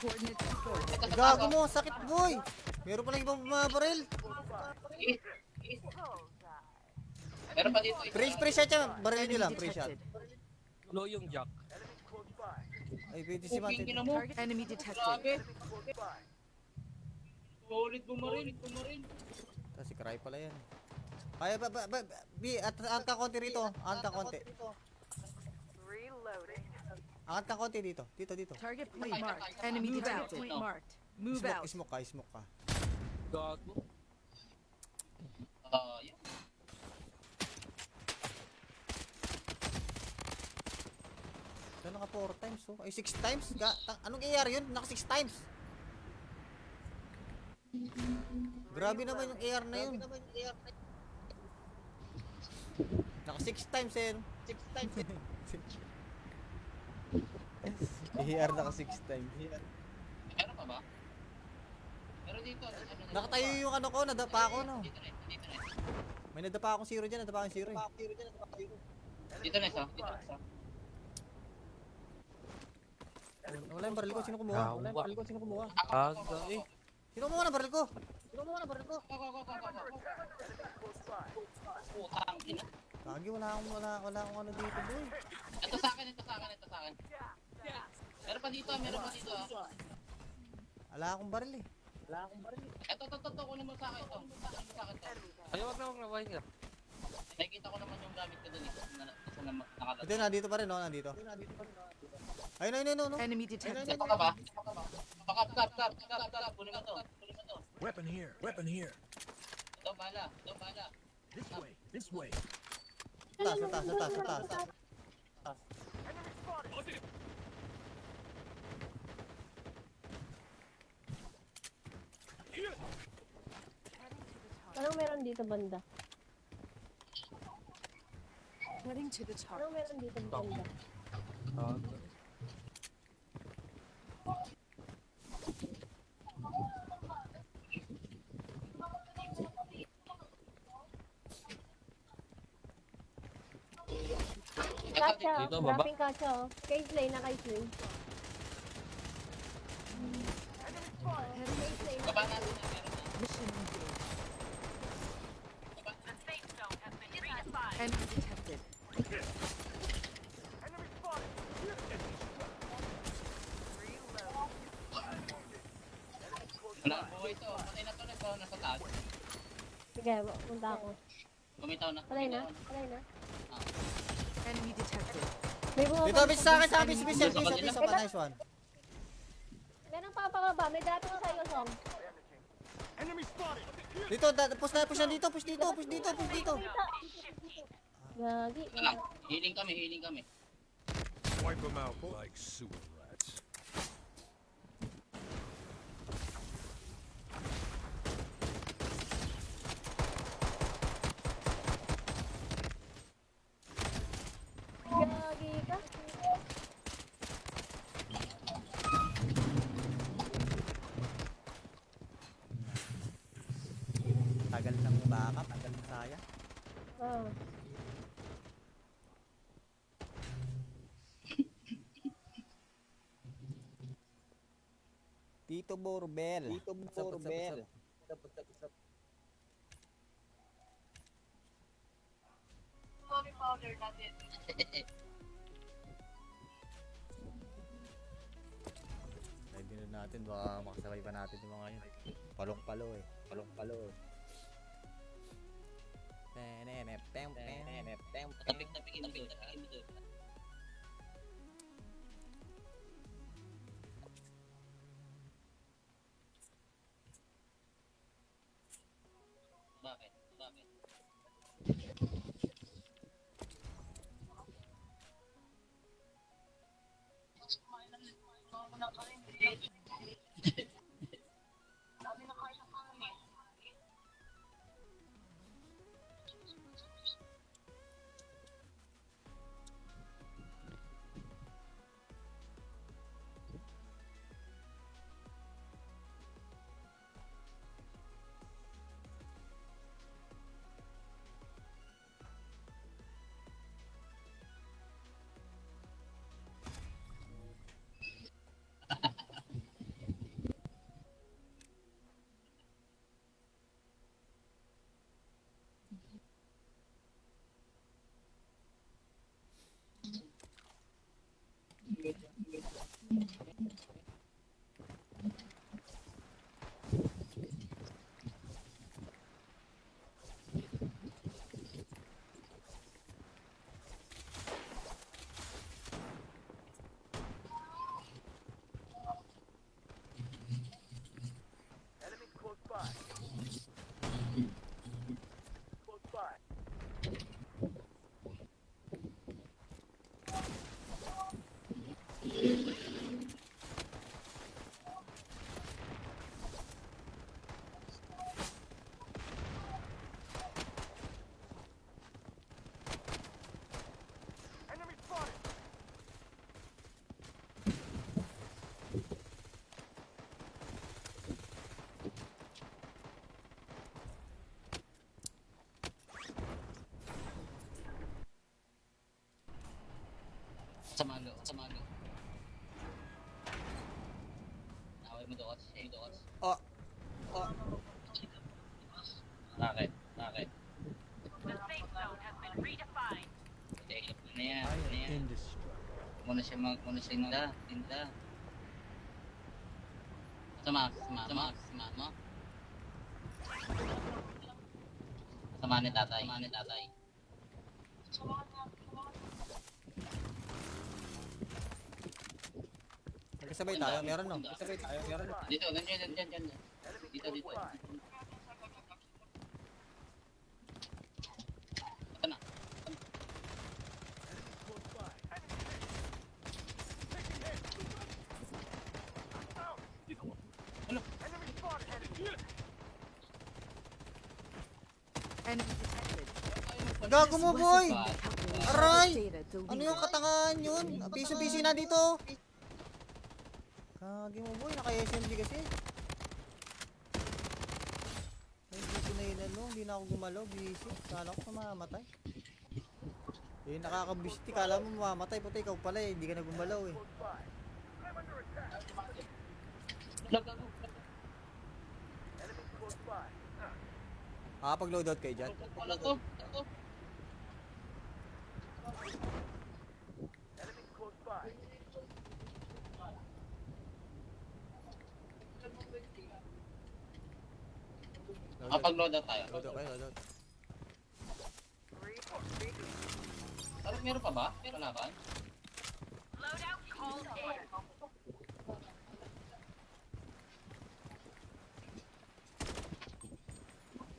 Coordinates confirmed. Gago mo, sakit boy! Meron palang ibang baril. Hit. Meron pa dito. Pre shot yan, baril nyo Enemy lang, pre shot. detected. Low yung jack. Ay, pwede si Mante. Booking mo. Target enemy detected. Grabe. Solid bumaril. Si Cry pala yan. Kaya B, angat ka konti rito. Angat ka konti dito. Dito. Target point marked. Enemy detected. Point marked. Move out. Smoke ka. Gago. Yun. Kaya naka 4 times oh. Ay 6 times? Anong AR yun? Naka 6 times. Grabe naman yung AR na yun. Naka 6 times eh. 6 times eh. AR naka 6 times. Meron pa ba? Pero dito, Nakatayo yung ano ko, nadapa ako no. Dito na. May nadapa akong zero dyan, nadapa akong zero eh. Dito na isa. Wala yung baril ko, sino kumuha? Aga eh. Sino kumuha ng baril ko? Putang ina. Lagi wala akong ano dito boy. Ito sa akin. Meron pa dito ah. Wala akong baril eh. Ito, kunin mo sa akin to. Ay, wag na, bahay ka. Nakikita ko naman yung gamit ko dun eh. Isa na nakalagay. Ito nandito pa rin no, nandito. Ayun no. Enemy detected. Isa pa ka ba? Kap. Kunin mo to. Weapon here. Ito, bala. This way. Sa taas. Anong meron dito banda? Heading to the target. Anong meron dito banda? Aga. Kacha, Dito, baba. dropping kacha, oh. Cage lane na cage lane. Cage lane. Baba natin na meron na. Mission engaged. Enemy detected. Wala ang buhay to. Patay na to na ito. Nasa taas. Sige, punta ako. Bumitaw na. Patay na, patay na. Enemy detected. May bumaba. Dito, bis sa akin, sa akin, bis, nice one. Merong papakaba, may dating sa'yo, Song. Dito, push na dito, push dito. Gagi. Ito lang. Healing kami. Wipe them out like sewer rats. Gagi ka. Tagal ng baka, tagal ng saya. Oh. Tito Borbel. Ready na natin, baka makasabay pa natin yung mga yun. Palong-palo eh. Tapik-tapikin mo doon. Bakit? Samago. Away mo doon. Oh. Bakit? Okay, ano yan? Muna siya tinda. Sama mo. Sama ni tatay. Magkasabay tayo, meron no? Dito, ganyan. Dito. Ito na. Enemy detected. Gago mo, boy! Aray! Data deleted. Ano yung katangahan yun? Piso-piso na dito! Kagi mo, boy, naka-SMG kasi. Ay, hindi ko na yun, hindi na ako gumalaw, busy. Kala ko mamamatay. Eh, nakakabisti. Kala mo mamamatay. Puti, ikaw pala eh. Hindi ka na gumalaw eh. Pag-loadout kayo dyan. Wala to. Kapag-load out tayo. Loadout kayo, loadout. Parang meron pa ba? Wala ba?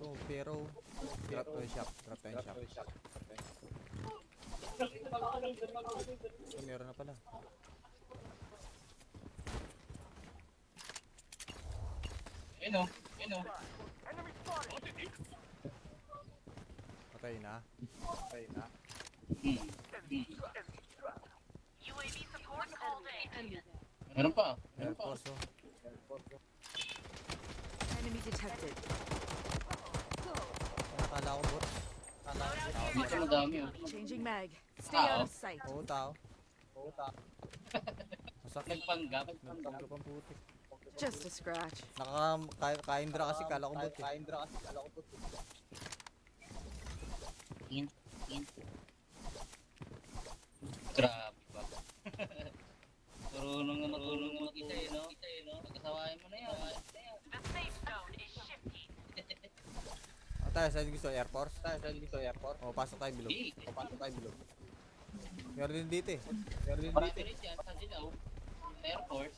Oh, pero... Drop to yung shop. Drop to yung shop. Oh, meron na pala. Yun o. Patay na. Meron pa. Air Force oh. Enemy detected. Nakala ko bot. Dito madami o. Changing mag. Stay out of sight. Oo, tao. Masakit. Nagpanggap. Nagpanggap ang putik. Just a scratch. Kaindra kasi kala ko bot eh. Grabe ba? Marunong na mag-isa eh, no? Pagkasawain mo na yan. Tayo, saan gusto? Air Force? O, pasok tayo bilog. Di. Meron din dito eh. Marami rin yan sa Dilaw. Airport.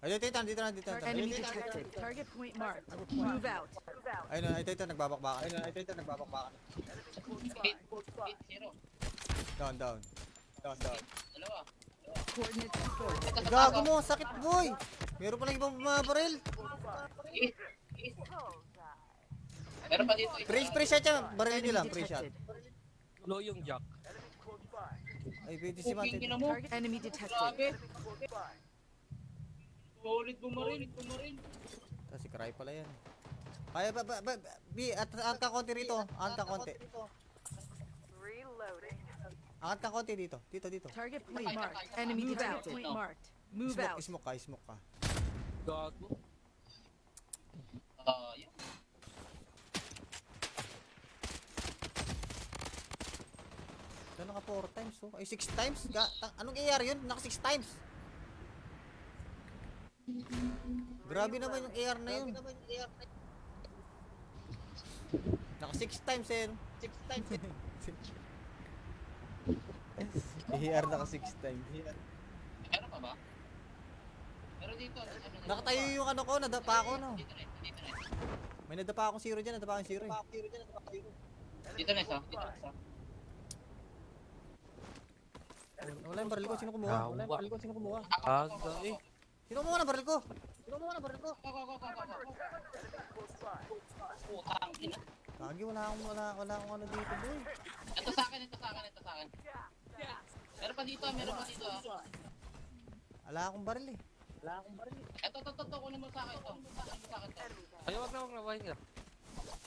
Ayun, dito na. Enemy detected. Target point marked. Move out. Ayun, ito, nagbabakbakan. Hit, zero. Down. Dalawa. Coordinates confirmed. Gago mo, sakit boy! Meron palang ibang bumabaril. Hit. Meron pa dito. Pre-shot yan, barilin nyo Enemy lang, pre-shot. detected. Low yung jack. Ay, pwede si Mante. King mo. Target enemy detected. Grabe. Solid bumaril. Tapos si Cry pala yan. Kaya B, angat ka konti rito. Angat ka konti. Angat ka konti dito. Dito. Target point marked. Enemy detected. Point marked. Move out. Smoke ka. Gago. Yun. Gano'n ka 4 times oh. Ay 6 times? Anong AR yun? Naka 6 times. Grabe naman yung AR na yun. Naka 6 times eh. 6 times eh. AR naka 6 times. Meron pa ba? Pero dito. Nakatayo yung ano ko, nadapa ako no. Dito na. May nadapa akong zero dyan, nadapa akong zero eh. Dito na isa. Wala yung baril ko, sino kumuha? Aga eh. Sino kumuha ng baril ko? Putang ina. Kagi, wala akong ano dito boy. Ito sa akin. Meron pa dito. Wala akong baril eh. Ito, kunin mo sa akin to. Ay, wag na wahin ka.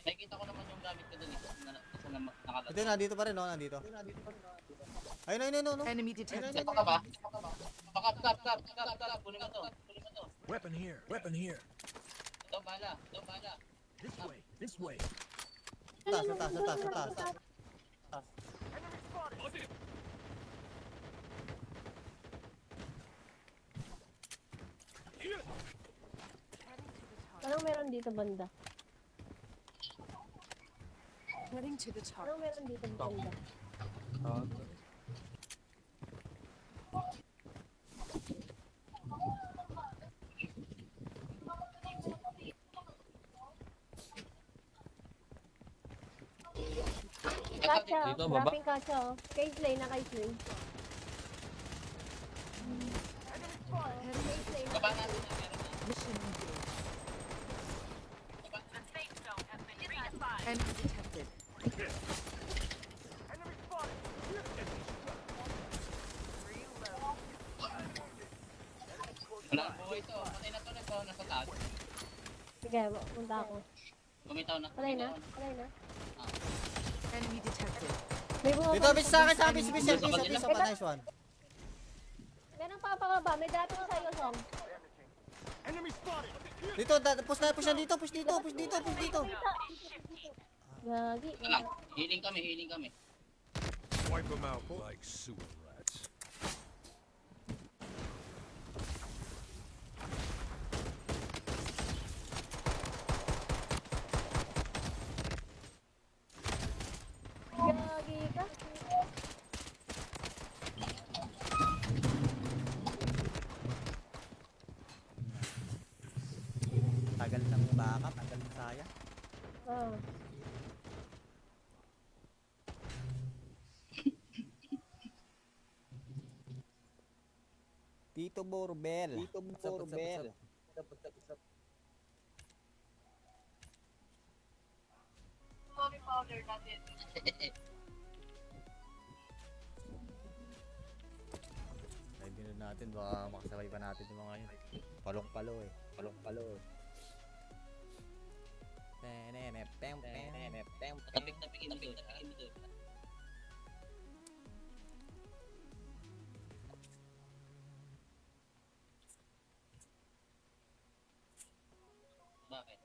Nakikita ko naman yung gamit ko dun eh. Isa na nakalagay. Ito, nandito pa rin no, nandito. Ayun, no. Enemy detected. Ito ka ba? Kap. Kunin mo to. Weapon here. Ito, bala. This way. Sa taas. Anong meron dito banda? Heading to the target. Anong meron dito banda? Aga. Kacha, Dito, baba. dropping kacha oh. Case lane na case lane. Case lane. Baba natin na meron na. Mission engaged. Enemy detected. Wala ang buhay to. Patay na to na to. Nasa taas. Sige, punta ako. Bumitaw na. Palay na. Enemy detected. May bumaba. Dito, bis sa akin, sa akin, bis, isa pa, nice one. Merong papakaba. May dating sa'yo, Som. Dito, push na dito, push dito. Gagi. Teka lang. Healing kami. Wipe them out like sewer rats. Gagi ka. Tagal ng baka, tagal ng saya. Oh. Tito Borbel. Ready na natin, baka makasabay pa natin yung mga yun. Palong-palo eh. Tapik-tapikin mo doon. Bakit?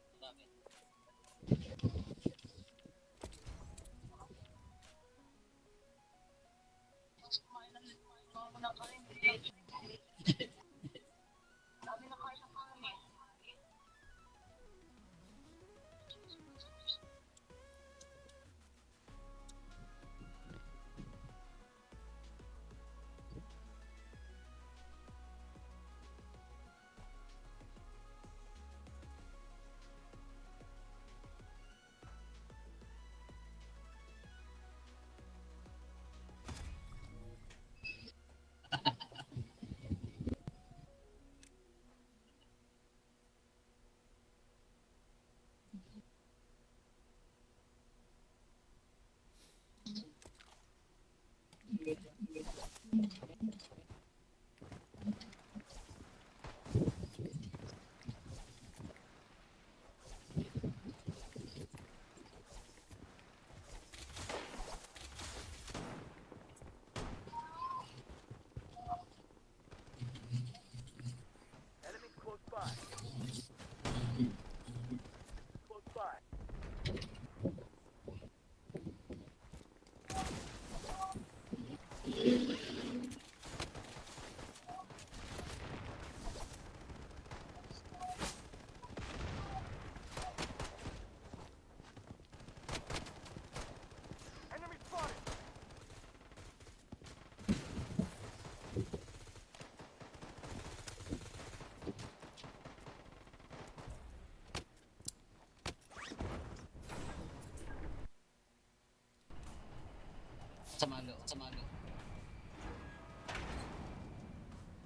Samalo.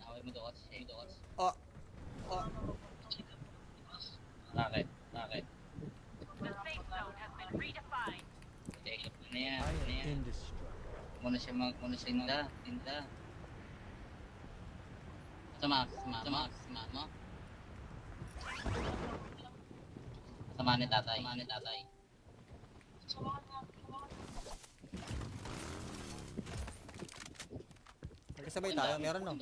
Away mo doon. Oh, Bakit? Take up na yan. Muna siya tinda. Sama mo. Sama ni tatay. magkasabay tayo, meron no?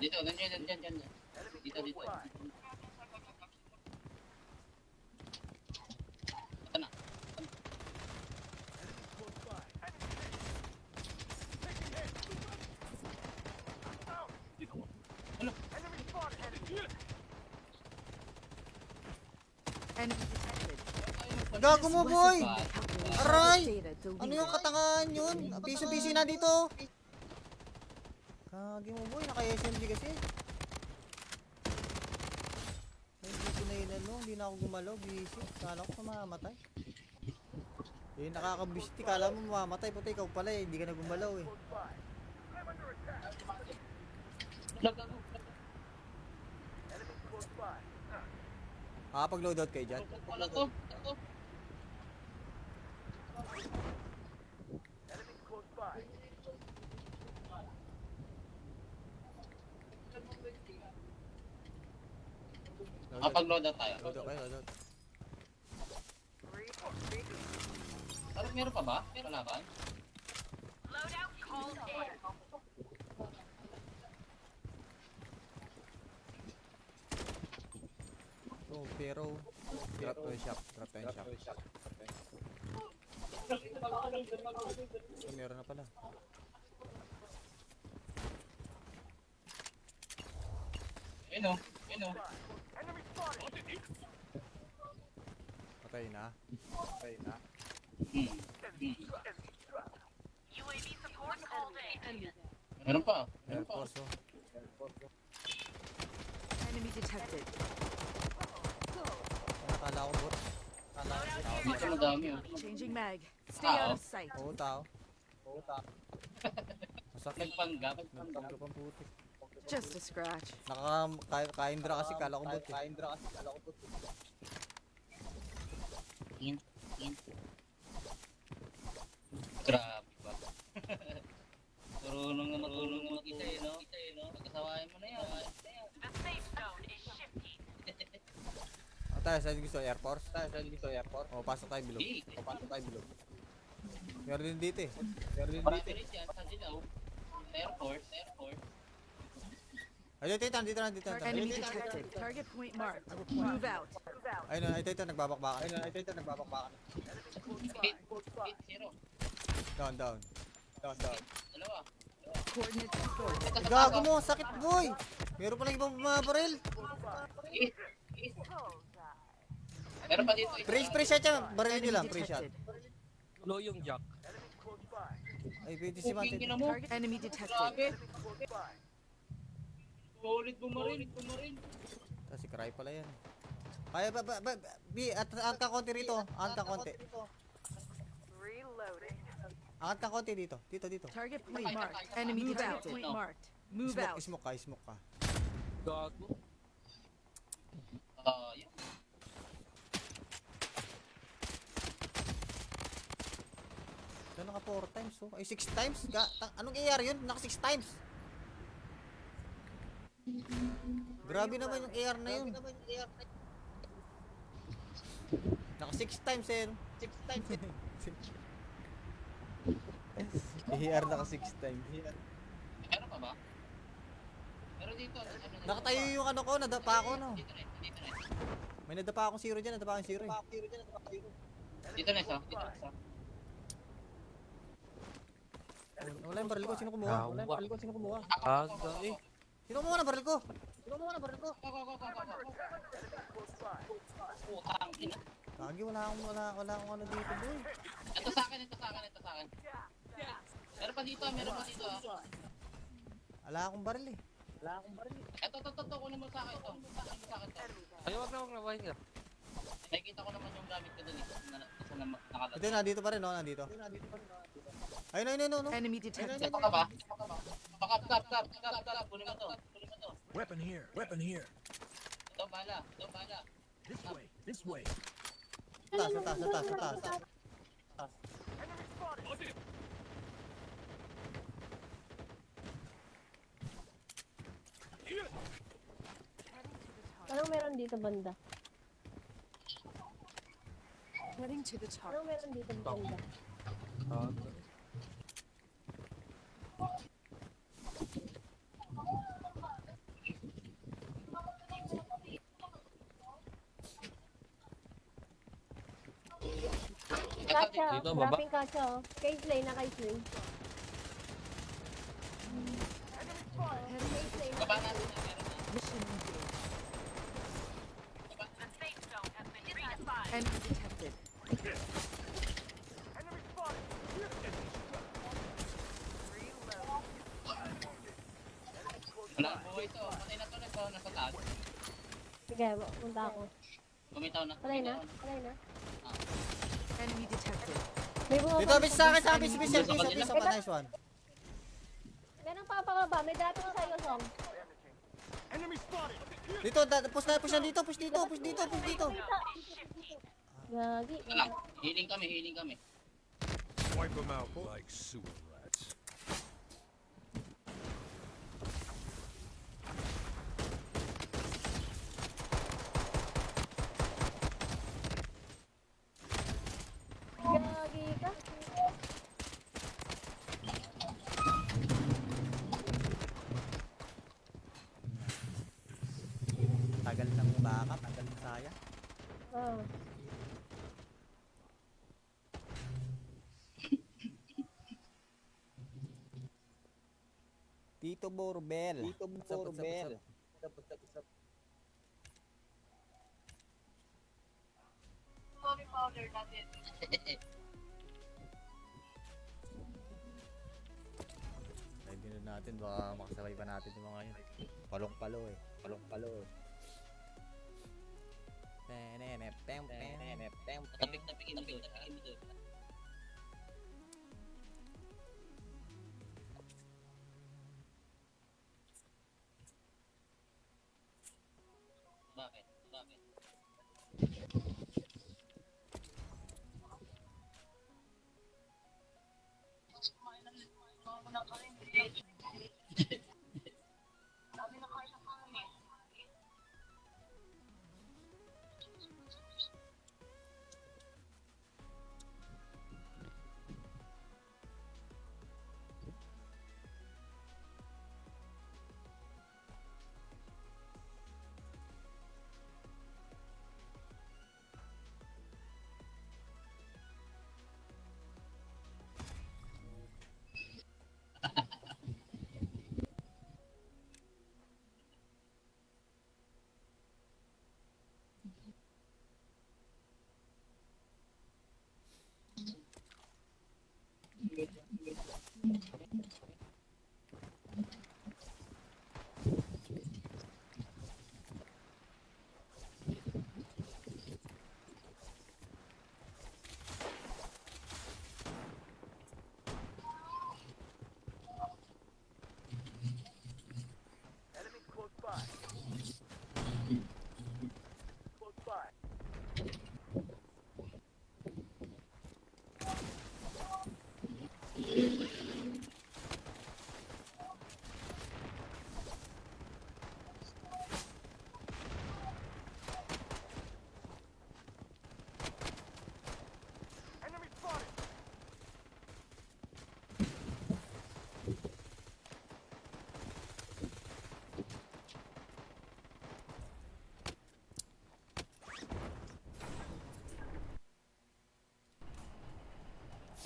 Dito, dyan. Dito. Ito na. Enemy detected. Gago mo, boy! Aray! Data deleted. Ano yung katangahan yun? Busy na dito. Kagi mo, boy. Naka-SMG kasi. Hindi ko na yun, hindi na ako gumalaw. Busy. Kala ko mamamatay. Eh, nakakabisti. Kala mo mamamatay. Puti, ikaw pala eh. Hindi ka na gumalaw eh. Pag-loadout kayo dyan. Wala to. Pag-load out tayo. Loadout kayo, loadout. Parang meron pa ba? Meron na ba? Oh, pero drop to shop, drop to shop. Oh, meron na pala. Ayun o. Patay na. Meron pa. Air Force oh. Enemy detected. Akala ko bot. Dito madami o. Changing mag. Stay out of sight. Oo, tao. Masakit. Nagpanggap. Nagpanggap ang putik. Just a scratch. Kaindra kasi kala ko bot eh. Grabe ba? Marunong na mag-isa eh, no? Pagkasawain mo na yan. Tayo, saan gusto? Air Force? O, pasok tayo bilog. Hindi. Meron din dito eh. Marami rin yan sa Dilaw. Airport. Ay, dito na. Enemy detected. Target point marked. Move out. Ayun na, ito, nagbabakbakan. 8-0. Down. Dalawa. Coordinates deployed. Gago mo, sakit boy! Meron pala ibang bumabaril. Meron pa dito. Pre-shot siya, barilin nyo Enemy lang, pre-shot. detected. Low yung jack. Ay, pwede si Mate. Target enemy detected. Grabe. Solid bumaril. Si Cry pala yan. Ay, B, angat ka konti rito. Angat ka konti. Angat ka konti dito. Dito. Target point marked. Enemy detected. Point marked. Move out. Smoke ka. Gago. Yan. Ito naka 4 times oh. Ay 6 times? Anong AR yun? Naka 6 times. Grabe naman yung AR na yun. Naka 6 times eh. 6 times eh. AR naka 6 times. Meron pa ba? Pero dito. Nakatayo yung ano ko, nadapa ako no. Dito na. May nadapa akong zero dyan, nadapa akong zero eh. Dito na isa. Wala yung baril ko, sino kumuha? Aga eh. Sino kumuha ng baril ko? Go. Putang ina. Kagi, wala akong ano dito boy. Ito sa akin. Meron pa dito. Wala akong baril eh. Ito, kunin mo sa akin to. Ay, wag na wahin ka. Nakikita ko naman yung gamit ko dun eh. Isa na nakalat. Ito, nandito pa rin no, nandito. Ayun, no. Enemy detected. Ito ka ba? Stop. Kunin mo to. Weapon here. Ito, bala. This way. Sa taas. Anong meron dito banda? Heading to the top. Anong meron dito banda? Aga. Kacha, Dito, baba. dropping kacha oh. Case lane na case lane. Case lane. Baba natin na meron na. Mission engaged. Enemy detected. Wala ang buhay to. Patay na to. Nasa taas. Sige, punta ako. Bumitaw na. Patay na. Enemy detected. May bumaba. Dito, bis sa akin, piece of nice one. Ganang papakaba, may dating sa'yo, Song. Dito, push dito. Gagi. Healing kami. Wipe them out like sewer rats. Gagi ka. Taka, tanggal ng saya. Oh. Tito Borbel. Tito Borbel. Ready na natin, baka makasabay pa natin yung mga yun. Palong-palo eh. Palong-palo eh. Tapik-tapikin mo doon. Bakit? Bakit?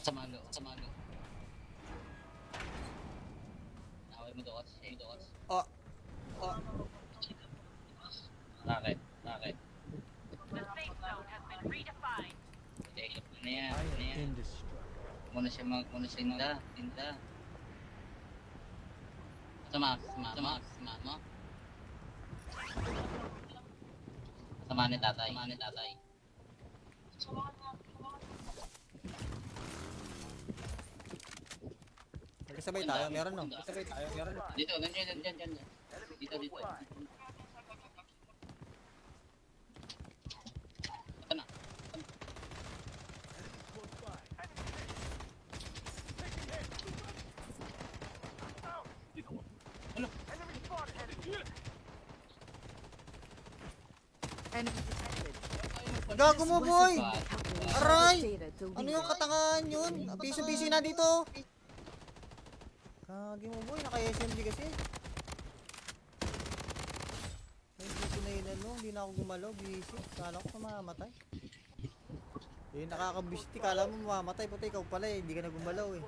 Samalo. Away mo doon. Oh, Bakit? Bakit? Okay, ano yan? Ano yan? Muna siya tinda. Sama mo. Sama ni tatay. magkasabay tayo, meron no? Dito, dyan. Dito. Ito na. Enemy detected. Gago mo boy! Aray! Data deleted. Ano yung katangahan yun? Piso-piso na dito! Kagi mo boy, naka-SMG kasi. Hindi ko na yun ano, hindi na ako gumalaw, busy. Kala ko mamamatay. Eh, nakakabisti, kala mo mamamatay, puti ikaw pala eh, hindi ka na gumalaw eh.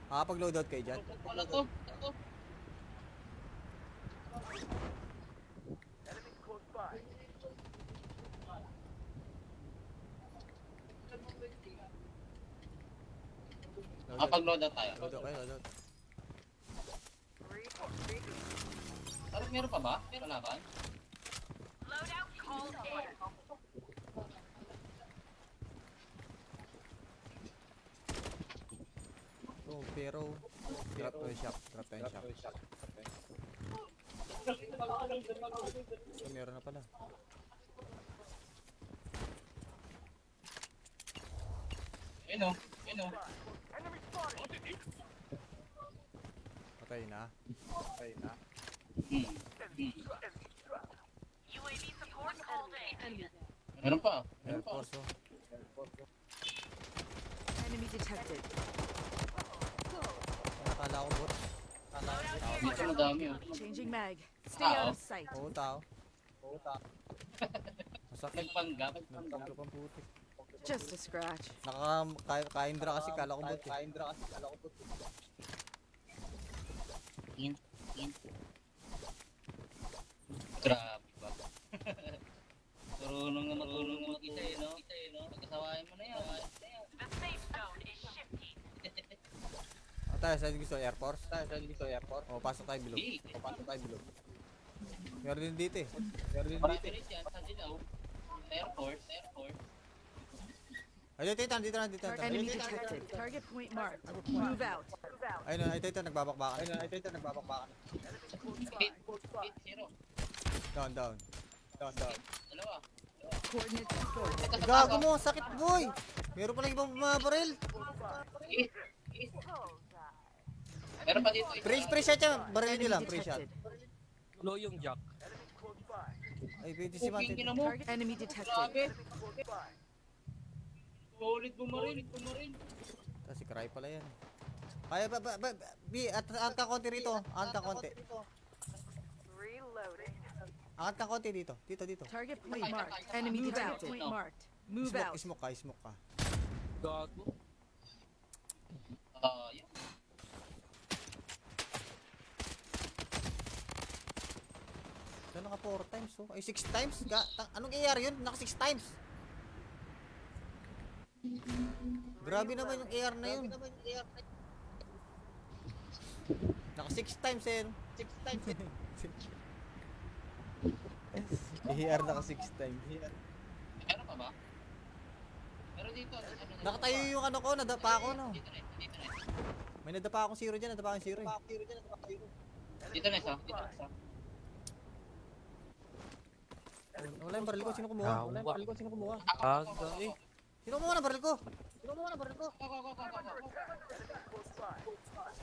Pag loadout kayo dyan. Wala to. Pag-load out tayo. Loadout kayo, loadout. Parang meron pa ba? Kalaban? Oh, pero drop to yung shock. So, meron na pala. Yun o. Patay na. Meron pa. Air Force oh. Enemy detected. Kala ko bot. Dito madami oh. Changing mag. Stay out of sight. Oo, tao. Masakit. Nagpanggap. Nagpagka pang puti. Just a scratch. Naka-kaindra kasi kala ko bot. In. Grabe ba? Marunong na mag-isa eh, no? Pagkasawain mo na yan. Tayo, saan gusto? Air Force? O, pasok tayo bilog. Hindi. Meron din dito eh. Marami rin yan sa Dilaw. Airport. Ay, dito na. Enemy detected. Target point marked. Move out. Ayun na, ito, nagbabakbakan. Hit, zero. Down. Dalawa. Coordinates exposed. Gago mo, sakit boy! Meron pala ibang mga baril. Hit. Meron pa dito. Pre-shot siya, baril nyo Enemy lang, pre-shot. detected. Low yung jack. Ay, pwede si Cooking Mante. mo. Target enemy detected. Grabe. Solid bumaril. Si Cry pala yan. Kaya B, at ka konti rito. Angat ka konti. Angat ka konti dito. Dito. Target point marked. Enemy detected. Point marked. Move out. Smoke ka. Gago. Yun. Gano'n ka 4 times oh. Ay 6 times? Anong AR yun? Naka 6 times. Grabe naman yung AR na yun. Naka 6 times eh. 6 times eh. AR naka 6 times. Meron pa ba? Pero dito. Nakatayo yung ano ko, nadapa ako no. Dito na. May nadapa akong zero dyan, nadapa akong zero eh. Dito na isa. Wala yung baril ko, sino kumuha? Aga eh. Sino kumuha ng baril ko? Go.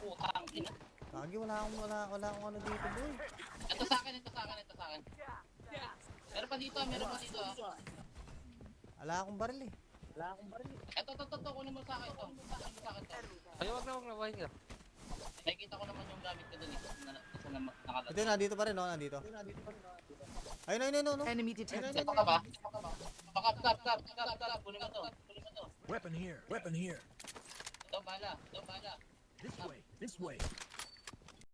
Putang ina. Kagi, wala akong ano dito boy. Ito sa akin. Meron pa dito. Wala akong baril eh. Ito, kunin mo sa akin to. Ay, wag na, wag na. Nakikita ko naman yung gamit ko dun eh. Isa na nakalat. Ito, nandito pa rin no, nandito. Ayun, no. Enemy detected. Ito ka ba? Kap. Kunin mo to. Weapon here. Ito, bala. This way.